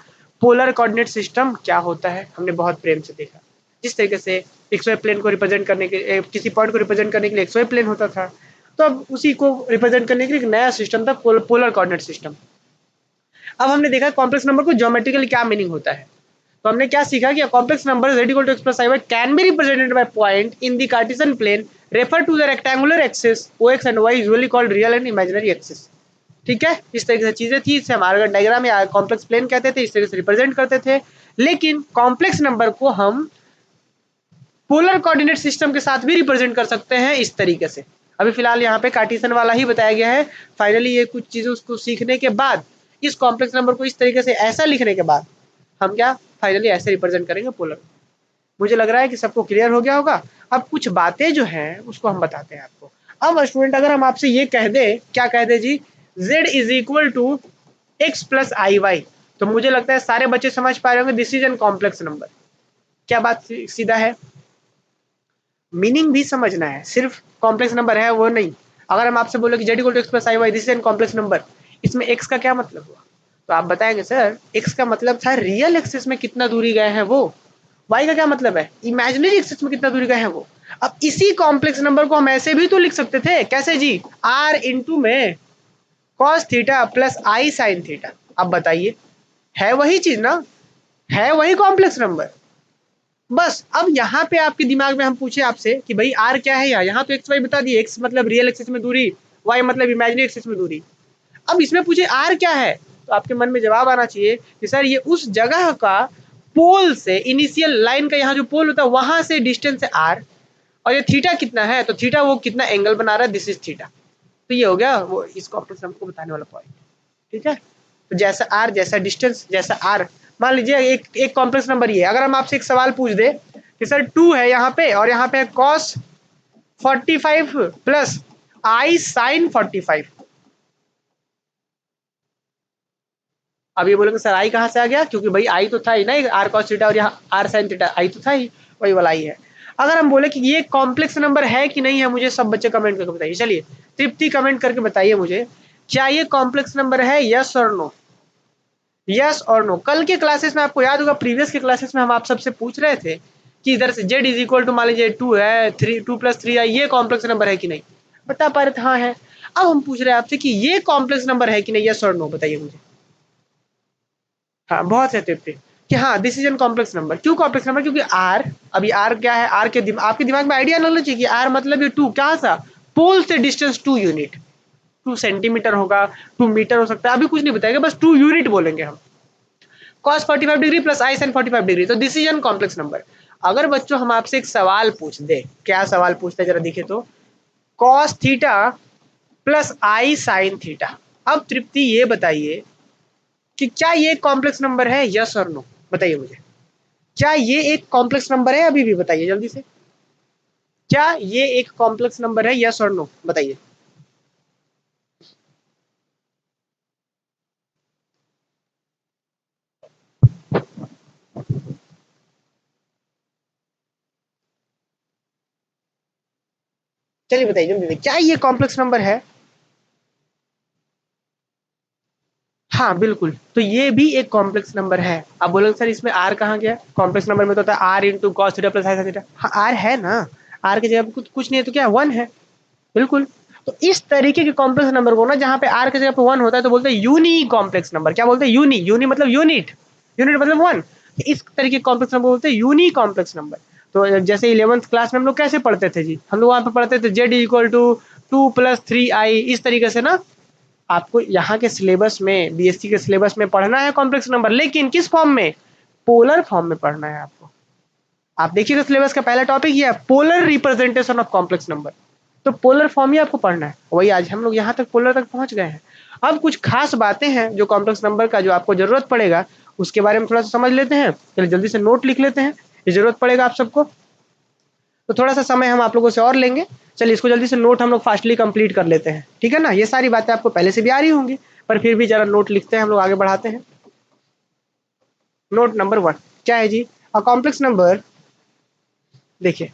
पोलर कोऑर्डिनेट सिस्टम क्या होता है, हमने बहुत प्रेम से देखा। जिस तरीके से एक्स वाई प्लेन को रिप्रेजेंट करने के, किसी पॉइंट को रिप्रेजेंट करने के लिए एक्स वाई प्लेन होता था, तो अब उसी को रिप्रेजेंट करने के लिए एक नया सिस्टम था, पोलर कोऑर्डिनेट सिस्टम। अब हमने देखा कॉम्प्लेक्स नंबर को ज्योमेट्रिकली क्या मीनिंग होता है। तो हमने क्या सीखा कि complex number z equal to x plus i can be represented by point in the Cartesian plane refer to the rectangular axis ox and y usually called real and imaginary axis. ठीक है, इस तरीके से चीजें थी, इसे हमारा diagram या कॉम्प्लेक्स प्लेन कहते थे, इस तरीके से रिप्रेजेंट करते थे। लेकिन कॉम्प्लेक्स नंबर को हम पोलर कोऑर्डिनेट सिस्टम के साथ भी रिप्रेजेंट कर सकते हैं इस तरीके से। अभी फिलहाल यहाँ पे कार्टेशियन वाला ही बताया गया है। फाइनली ये कुछ चीजें उसको सीखने के बाद, इस कॉम्प्लेक्स नंबर को इस तरीके से ऐसा लिखने के बाद, हम क्या फाइनली ऐसे रिप्रेजेंट करेंगे पोलर। मुझे लग रहा है कि सबको क्लियर हो गया होगा। अब कुछ बातें जो हैं उसको हम बताते हैं आपको। अब स्टूडेंट अगर हम आपसे ये कह दे, क्या कह दे जी, z is equal to x plus i y, तो मुझे लगता है सारे बच्चे समझ पा रहे होंगे this is an complex number. क्या बात सीधा है, मीनिंग भी समझना है, सिर्फ कॉम्प्लेक्स नंबर है वो नहीं। अगर हम आपसे बोले कि z equal to x plus i y this is an complex number, इसमें x का क्या मतलब हुआ, तो आप बताएंगे सर x का मतलब था रियल एक्सिस में कितना दूरी गए हैं वो, y का क्या मतलब है इमेजिनरी एक्सिस में कितना दूरी गए हैं वो। अब इसी कॉम्प्लेक्स नंबर को हम ऐसे भी तो लिख सकते थे, कैसे जी, r इंटू में cos theta plus i sine theta. अब बताइए, है वही चीज ना, है वही कॉम्प्लेक्स नंबर। बस अब यहाँ पे आपके दिमाग में हम पूछे आपसे कि भाई आर क्या है, यहाँ तो एक्स वाई बता दिए, एक्स मतलब रियल एक्सिस में दूरी, वाई मतलब इमेजिनरी एक्सिस में दूरी। अब इसमें पूछे आर क्या है, तो आपके मन में जवाब आना चाहिए कि सर ये उस जगह का पोल से, इनिशियल लाइन का यहाँ जो पोल होता है वहां से डिस्टेंस है आर, और ये थीटा कितना है, तो थीटा वो कितना एंगल बना रहा है, दिस इज थीटा। तो ये हो गया वो इस कॉम्प्लेक्स नंबर को बताने वाला पॉइंट। ठीक है, तो जैसा आर जैसा डिस्टेंस जैसा आर, मान लीजिए एक कॉम्प्लेक्स नंबर ये है, अगर हम आपसे एक सवाल पूछ दे कि सर 2 है यहाँ पे और यहाँ पे कॉस 45 प्लस आई साइन 45, अब ये बोलेंगे सर आई कहाँ से आ गया, क्योंकि भाई आई तो था ही ना, आर कॉस थीटा और यहाँ आर साइन थीटा, आई तो था ही, वही वाला आई है। अगर हम बोले कि ये कॉम्प्लेक्स नंबर है कि नहीं है, मुझे सब बच्चे कमेंट करके बताइए। चलिए तृप्ति कमेंट करके बताइए मुझे, क्या ये कॉम्प्लेक्स नंबर है, यस और नो, यस और नो। कल के क्लासेस में आपको याद होगा, प्रीवियस के क्लासेस में हम आप सबसे पूछ रहे थे कि इधर से z इज इक्वल टू मान लीजिए 2 है, 3 2 प्लस 3 है, ये कॉम्प्लेक्स नंबर है कि नहीं, बता पा रहे थे हाँ है। अब हम पूछ रहे हैं आपसे कि ये कॉम्प्लेक्स नंबर है कि नहीं, यस और नो बताइए मुझे। हाँ बहुत रहते थे कि हाँ this is an complex number. क्यों कॉम्प्लेक्स नंबर, क्योंकि आर, अभी आर क्या है, आर के आपके दिमाग में आइडिया लगना चाहिए कि आर मतलब ये 2 क्या सा, पोल से डिस्टेंस 2 यूनिट, 2 सेंटीमीटर होगा, 2 मीटर हो सकता है, अभी कुछ नहीं बताएगा, बस 2 यूनिट बोलेंगे हम। cos 45 degree plus i sin 45 degree, तो this is an complex number. अगर बच्चों हम आपसे एक सवाल पूछ दे, क्या सवाल पूछते हैं जरा दिखे तो, cos theta plus i sine theta, अब तृप्ति ये बताइए कि क्या ये एक कॉम्प्लेक्स नंबर है, यस और नो बताइए मुझे, क्या ये एक कॉम्प्लेक्स नंबर है, अभी भी बताइए जल्दी से, क्या ये एक कॉम्प्लेक्स नंबर है, यस और नो बताइए। चलिए बताइए जल्दी से, क्या ये कॉम्प्लेक्स नंबर है। हाँ बिल्कुल, तो ये भी एक कॉम्प्लेक्स नंबर है। अब बोलोगे सर इसमें आर कहाँ गया, कॉम्प्लेक्स नंबर में तो होता है r into cos theta plus sine theta, हाँ आर है ना, आर की जगह पे कुछ नहीं है तो क्या 1 है, बिल्कुल। तो इस तरीके के कॉम्प्लेक्स नंबर को ना, जहाँ पे आर की जगह पे 1 होता है तो बोलते हैं यूनी कॉम्प्लेक्स नंबर। क्या बोलते हैं, यूनी, यूनी मतलब यूनिट, यूनिट मतलब 1, इस तरीके के कॉम्प्लेक्स नंबर बोलते हैं यूनी कॉम्प्लेक्स नंबर। तो जैसे 11th क्लास में हम लोग कैसे पढ़ते थे जी, हम लोग वहाँ पे पढ़ते थे जेड इक्वल टू 2 प्लस 3 आई, इस तरीके से ना। आपको यहाँ के सिलेबस में, बीएससी के सिलेबस में पढ़ना है कॉम्प्लेक्स नंबर, लेकिन किस फॉर्म में, पोलर फॉर्म में पढ़ना है आपको। आप देखिएगा सिलेबस का पहला टॉपिक ये है, polar representation of complex number, तो पोलर फॉर्म ही आपको पढ़ना है, वही आज हम लोग यहाँ तक पोलर तक पहुंच गए हैं। अब कुछ खास बातें हैं जो कॉम्प्लेक्स नंबर का जो आपको जरूरत पड़ेगा, उसके बारे में थोड़ा सा समझ लेते हैं। चलिए जल्दी से नोट लिख लेते हैं, ये जरूरत पड़ेगा आप सबको, तो थोड़ा सा समय हम आप लोगों से और लेंगे। चलिए इसको जल्दी से नोट हम लोग फास्टली कंप्लीट कर लेते हैं, ठीक है ना। ये सारी बातें आपको पहले से भी आ रही होंगी, पर फिर भी जरा नोट लिखते हैं, हम लोग आगे बढ़ाते हैं। नोट नंबर 1 क्या है जी, अ कॉम्प्लेक्स नंबर, देखिए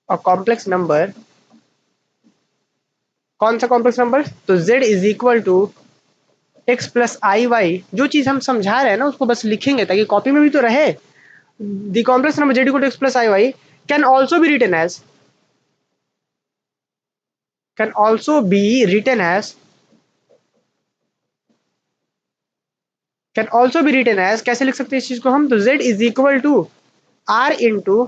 अ कॉम्प्लेक्स नंबर, कौन सा कॉम्प्लेक्स नंबर, तो z is equal to x plus i y, जो चीज हम समझा रहे हैं ना उसको बस लिखेंगे ताकि कॉपी में भी तो रहे। The complex number z equal to x plus i y can also be written as, can also be written as, can also be written as, कैसे लिख सकते हैं इस चीज को हम, तो z is equal to r into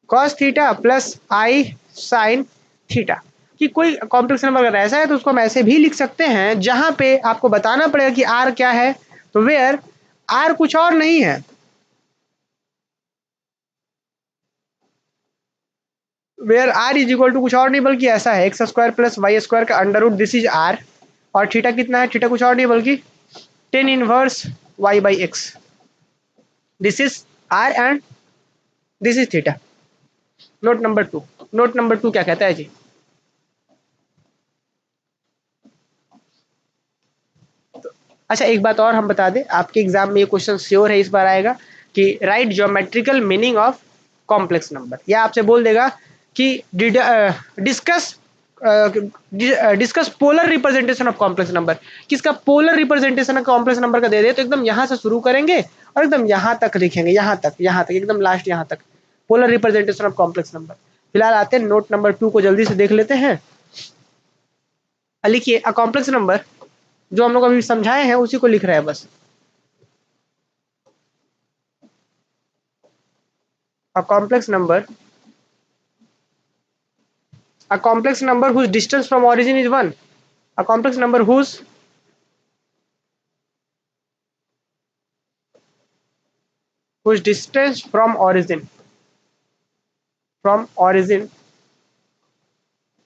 cos theta plus i sine theta. कि कोई कॉम्प्लेक्स नंबर अगर ऐसा है तो उसको हम ऐसे भी लिख सकते हैं, जहां पे आपको बताना पड़ेगा कि आर क्या है, तो वेयर आर कुछ और नहीं है, where R is equal to कुछ और नहीं बल्कि ऐसा है, x square plus Y square का under root, this is R, और थीटा कितना है, थीटा कुछ और नहीं बल्कि tan inverse Y by X, this is R and this is theta. Note number 2, note number 2 क्या कहता है जी? अच्छा एक बात और हम बता दें, आपके एग्जाम में ये क्वेश्चन श्योर है इस बार आएगा कि right geometrical meaning of complex number, या आपसे बोल देगा कि discuss discuss polar representation of complex number. किसका polar representation of complex number का दे दे तो एकदम यहां से शुरू करेंगे और एकदम यहां तक लिखेंगे, यहां तक एकदम लास्ट यहां तक polar representation of complex number. फिलहाल आते हैं नोट नंबर 2 को जल्दी से देख लेते हैं। लिखिए अ कॉम्प्लेक्स नंबर, जो हम लोग अभी समझाए हैं उसी को लिख रहे हैं बस। A complex number, a complex number whose distance from origin is 1, a complex number whose distance from origin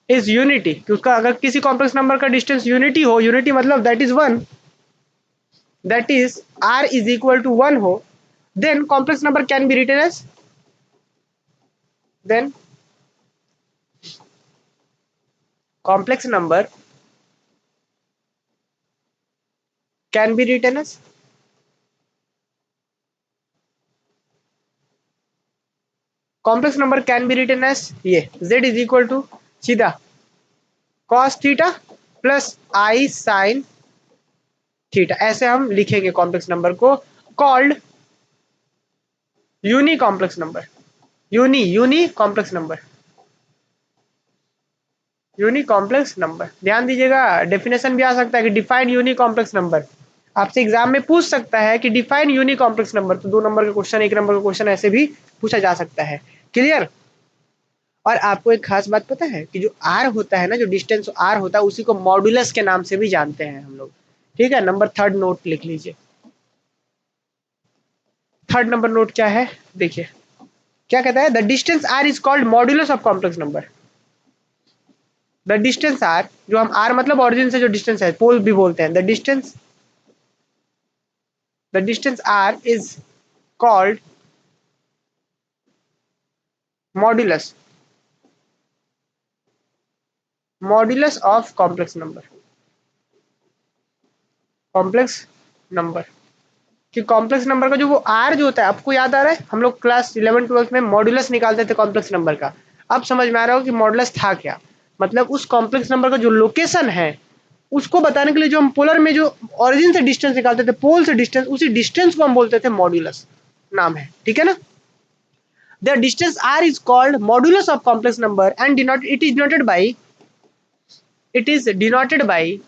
is unity, कि उसका अगर किसी कॉम्प्लेक्स नंबर का डिस्टेंस यूनिटी हो, यूनिटी मतलब that is 1, that is r is equal to 1 हो, then complex number can be written as, then complex number can be written as, complex number can be written as ये z is equal to सीधा cos theta plus i sin theta, ऐसे हम लिखेंगे complex number को, called uni complex number, uni complex number, uni complex number. ध्यान दीजिएगा definition भी आ सकता है कि डिफाइन यूनी कॉम्प्लेक्स नंबर, आपसे एग्जाम में पूछ सकता है कि डिफाइन यूनी कॉम्प्लेक्स नंबर, तो 2 नंबर का क्वेश्चन 1 नंबर का क्वेश्चन ऐसे भी पूछा जा सकता है। क्लियर? और आपको एक खास बात पता है कि जो आर होता है ना, जो डिस्टेंस आर होता है उसी को मॉड्यूलस के नाम से भी जानते हैं हम लोग। ठीक है, नंबर 3 नोट लिख लीजिए। 3 नंबर नोट क्या है देखिए, क्या कहता है, the distance r is called modulus of complex number. The distance r, जो हम आर मतलब ऑरिजिन से जो डिस्टेंस है, पोल भी बोलते हैं, the distance r is called modulus, modulus of complex number, complex number. कि कॉम्प्लेक्स नंबर का जो वो आर जो होता है, आपको याद आ रहा है हम लोग क्लास 11 12 में मॉड्यूलस निकालते थे कॉम्प्लेक्स नंबर का। अब समझ में आ रहा हो कि मॉड्यूलस था क्या, मतलब उस कॉम्प्लेक्स नंबर का जो लोकेशन है उसको बताने के लिए जो हम पोलर में जो ओरिजिन से डिस्टेंस निकालते थे, पोल से डिस्टेंस, उसी डिस्टेंस को हम बोलते थे मॉड्यूलस, नाम है। ठीक है ना? The distance r is called modulus of complex number and it is denoted by it is denoted by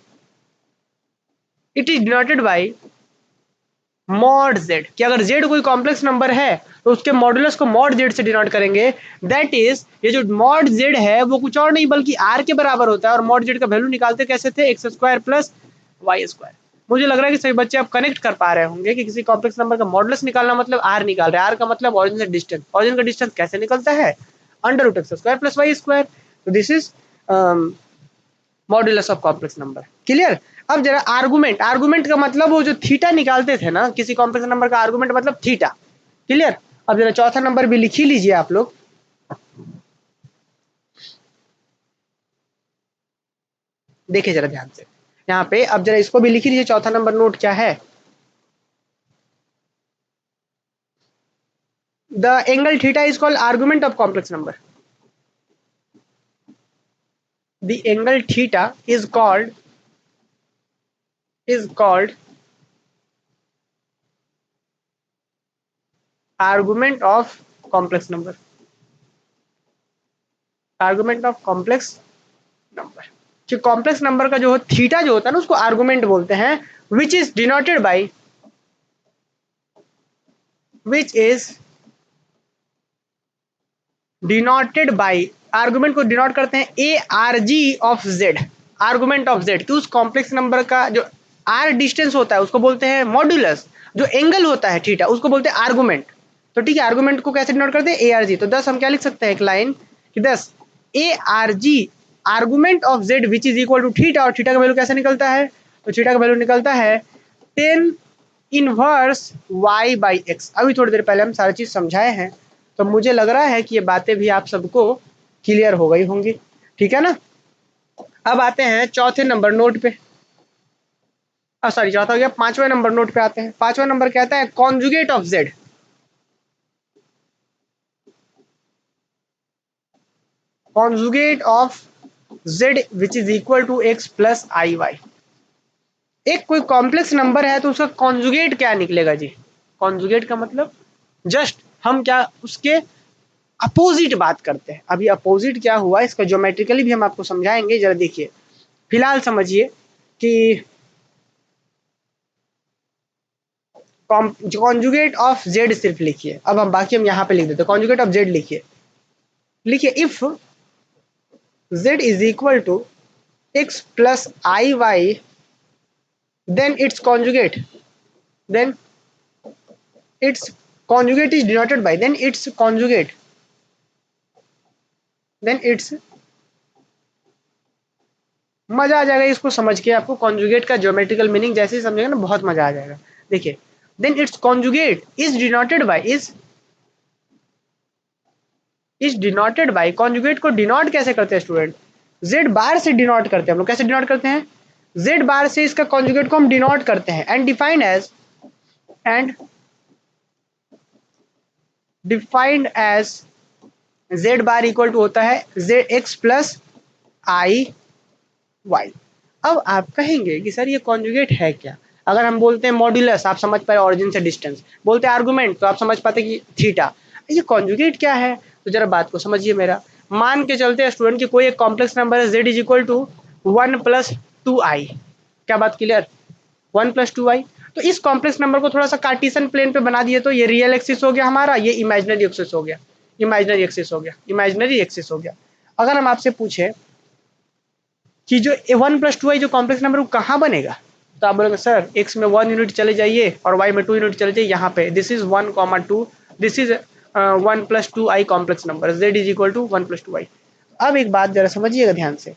mod z, कि अगर जेड कोई कॉम्प्लेक्स नंबर है तो उसके मॉडुलस को मॉड जेड से डिनोट करेंगे। दैट इज, ये जो मॉड जेड है वो कुछ और नहीं बल्कि आर के बराबर होता है, और मॉड जेड का वैल्यू निकालते कैसे थे, x square plus Y square. मुझे लग रहा है कि सभी बच्चे आप कनेक्ट कर पा रहे होंगे कि किसी कॉम्प्लेक्स नंबर का मॉडुलस निकालना मतलब आर निकाल रहे हैं, आर का मतलब ऑरिजिन से डिस्टेंस, ऑरिजिन का डिस्टेंस कैसे निकलता है, under root x square plus Y square. तो this is modulus of complex number. Clear? अब जरा आर्गुमेंट, आर्गुमेंट का मतलब वो जो थीटा निकालते थे ना किसी कॉम्प्लेक्स नंबर का, आर्गुमेंट मतलब थीटा। क्लियर? अब जरा चौथा नंबर भी लिख ही लीजिए आप लोग। देखिए जरा ध्यान से यहाँ पे, अब जरा इसको भी लिख ही लीजिए, चौथा नंबर नोट क्या है, the angle theta is called argument of complex number, the angle theta is called argument of complex number, argument of complex number. कि कॉम्प्लेक्स नंबर का जो थीटा जो होता है ना उसको आर्गुमेंट बोलते हैं, which is denoted by which is denoted by, argument को डिनोट करते हैं ए r ji of Z, argument of Z, कि उस कॉम्प्लेक्स नंबर का जो आर डिस्टेंस होता है उसको बोलते हैं मॉड्यूलस, जो एंगल होता है थीटा उसको बोलते हैं आर्गुमेंट। तो ठीक है, आर्गुमेंट को कैसे डिनोट करते हैं, ए आर जी। तो 10 हम क्या लिख सकते हैं, एक लाइन कि 10 a r g argument of z which is equal to theta, और थीटा का वैल्यू कैसे निकलता है, तो थीटा का वैल्यू निकलता है 10 इनवर्स y बाई एक्स। अभी थोड़ी देर पहले हम सारी चीज समझाए हैं, तो मुझे लग रहा है कि ये बातें भी आप सबको क्लियर हो गई होंगी, ठीक है ना। अब आते हैं चौथे नंबर नोट पे, सॉरी चौथा हो गया, पांचवें नंबर नोट पे आते हैं। पांचवा नंबर कहता है conjugate of z. Conjugate of z which is equal to x plus i y. एक कोई कॉम्प्लेक्स नंबर है तो उसका कॉन्जुगेट क्या निकलेगा जी। कॉन्जुगेट का मतलब जस्ट हम क्या उसके अपोजिट बात करते हैं। अभी अपोजिट क्या हुआ इसका ज्योमेट्रिकली भी हम आपको समझाएंगे, जरा देखिए। फिलहाल समझिए कि कॉन्जुगेट ऑफ जेड सिर्फ लिखिए। अब हम बाकी हम यहाँ पे लिख देते हैं। कॉन्जुगेट ऑफ जेड लिखिए, लिखिए if z is equal to x plus i y then its conjugate then its conjugate is denoted by then its conjugate then its मजा आ जाएगा इसको समझ के। आपको कॉन्जुगेट का ज्योमेट्रिकल मीनिंग जैसे ही समझेगा ना बहुत मजा आ जाएगा। देखिए then its conjugate is denoted by is denoted by. Conjugate को डिनोट कैसे करते हैं स्टूडेंट, जेड बार से डिनोट करते हैं हम लोग। कैसे डिनोट करते हैं, जेड बार से इसका कॉन्जुगेट को हम डिनोट करते हैं। And defined as z bar equal to होता है z x plus i y. अब आप कहेंगे कि सर ये कॉन्जुगेट है क्या। अगर हम बोलते हैं मॉड्यूलस, आप समझ पाए ऑरिजिन से डिस्टेंस। बोलते हैं आर्गुमेंट, तो आप समझ पाते कि थीटा। ये कॉन्जुगेट क्या है, तो जरा बात को समझिए मेरा। मान के चलते हैं स्टूडेंट की कोई एक कॉम्प्लेक्स नंबर है z is equal to 1 plus 2i। क्या बात क्लियर, 1 प्लस 2i। तो इस कॉम्प्लेक्स नंबर को थोड़ा सा कार्टेशियन प्लेन पे बना दिए तो ये रियल एक्सिस हो गया हमारा, ये इमेजिनरी एक्सिस हो गया, इमेजिनरी एक्सिस हो गया, इमेजिनरी एक्सिस हो गया। अगर हम आपसे पूछे कि जो 1 प्लस 2i जो कॉम्प्लेक्स नंबर वो कहाँ बनेगा, तो आप बोलेंगे सर एक्स में 1 यूनिट चले जाइए और वाई में 2 यूनिट चले जाइए यहाँ पे। This is 1, 2, this is 1 plus 2i complex number, z is equal to 1 plus 2i। अब एक बात जरा समझिएगा ध्यान से।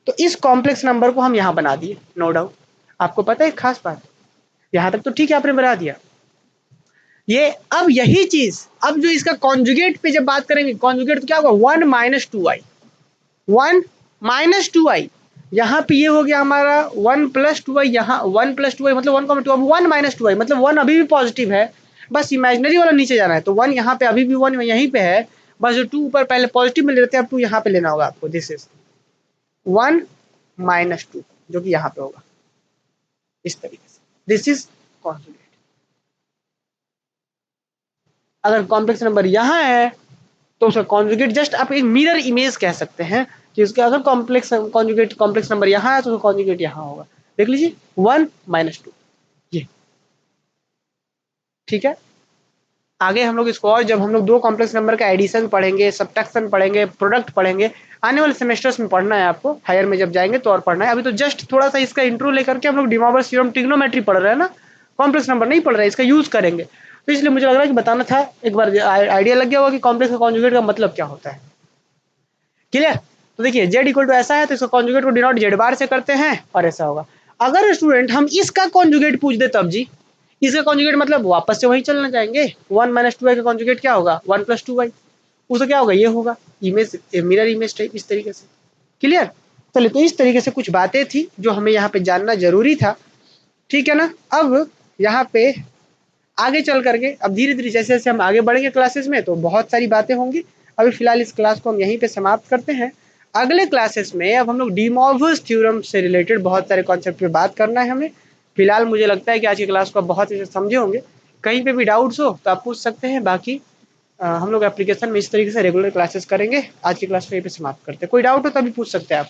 तो इस कॉम्प्लेक्स नंबर को हम यहाँ बना दिए, नो डाउट। आपको पता है एक खास बात, यहाँ तक तो ठीक है आपने बना दिया ये। अब यही चीज अब जो इसका कॉन्जुगेट पे जब बात करेंगे, कॉन्जुगेट तो क्या होगा 1 माइनस 2i, 1 माइनस 2i। यहाँ पे ये हो गया हमारा 1 प्लस 2i, यहाँ 1 प्लस 2i मतलब 1,2। अब 1 माइनस 2i मतलब 1 अभी भी पॉजिटिव है, बस इमेजिनरी वाला नीचे जाना है। तो 1 यहाँ पे अभी भी 1 यहीं पे है, बस जो 2 ऊपर पहले पॉजिटिव में ले लेते हैं, अब 2 यहाँ पे लेना होगा आपको। दिस इज 1 माइनस 2 जो कि यहाँ पे होगा इस तरीके से। This is conjugate. अगर कॉम्प्लेक्स नंबर यहाँ है तो उसका कॉन्जुगेट जस्ट आप एक मिरर इमेज कह सकते हैं कि उसके अगर कॉम्प्लेक्स कॉन्जुगेट कॉम्प्लेक्स नंबर यहाँ है तो उसका कॉन्जुगेट यहाँ होगा। देख लीजिए 1 माइनस 2 ये, ठीक है। आगे हम लोग इसको और जब हम लोग दो कॉम्प्लेक्स नंबर का एडिशन पढ़ेंगे, सब्ट्रैक्शन पढ़ेंगे, प्रोडक्ट पढ़ेंगे, आने वाले सेमेस्टर्स में पढ़ना है आपको। हायर में जब जाएंगे तो और पढ़ना है। अभी तो जस्ट थोड़ा सा इसका इंट्रो लेकर के हम लोग डी मॉर्गन थ्योरम, ट्रिग्नोमेट्री पढ़ रहे हैं ना, कॉम्प्लेक्स नंबर नहीं पढ़ रहे हैं, इसका यूज करेंगे। तो इसलिए मुझे लग रहा है कि बताना था, एक बार आइडिया लग गया होगा कि कॉम्प्लेक्स का कॉन्जुगेट का मतलब क्या होता है। क्लियर। तो देखिए जेड इक्वल टू ऐसा है तो इसका कॉन्जुगेट को डिनोट जेड बार से करते हैं और ऐसा होगा। अगर स्टूडेंट हम इसका कॉन्जुगेट पूछ दे तब जी, इसका कॉन्जुगेट मतलब वापस से वही चलना जाएंगे। 1 माइनस 2i का कॉन्जुगेट क्या होगा 1 प्लस 2i, उसका क्या होगा ये होगा इमेज, मिरर इमेज टाइप इस तरीके से। क्लियर। चलिए तो इस तरीके से कुछ बातें थी जो हमें यहाँ पे जानना जरूरी था, ठीक है ना। अब यहाँ पे आगे चल करके अब धीरे धीरे जैसे जैसे हम आगे बढ़ेंगे क्लासेस में तो बहुत सारी बातें होंगी। अभी फिलहाल इस क्लास को हम यहीं पे समाप्त करते हैं। अगले क्लासेस में अब हम लोग डी मॉर्गन थ्योरम से रिलेटेड बहुत सारे कॉन्सेप्ट पे बात करना है हमें। फिलहाल मुझे लगता है कि आज की क्लास को आप बहुत अच्छे से समझे होंगे। कहीं पे भी डाउट्स हो तो आप पूछ सकते हैं। बाकी हम लोग एप्लीकेशन में इस तरीके से रेगुलर क्लासेस करेंगे। आज की क्लास को यहीं पे समाप्त करते हैं। कोई डाउट हो तो अभी पूछ सकते हैं आप।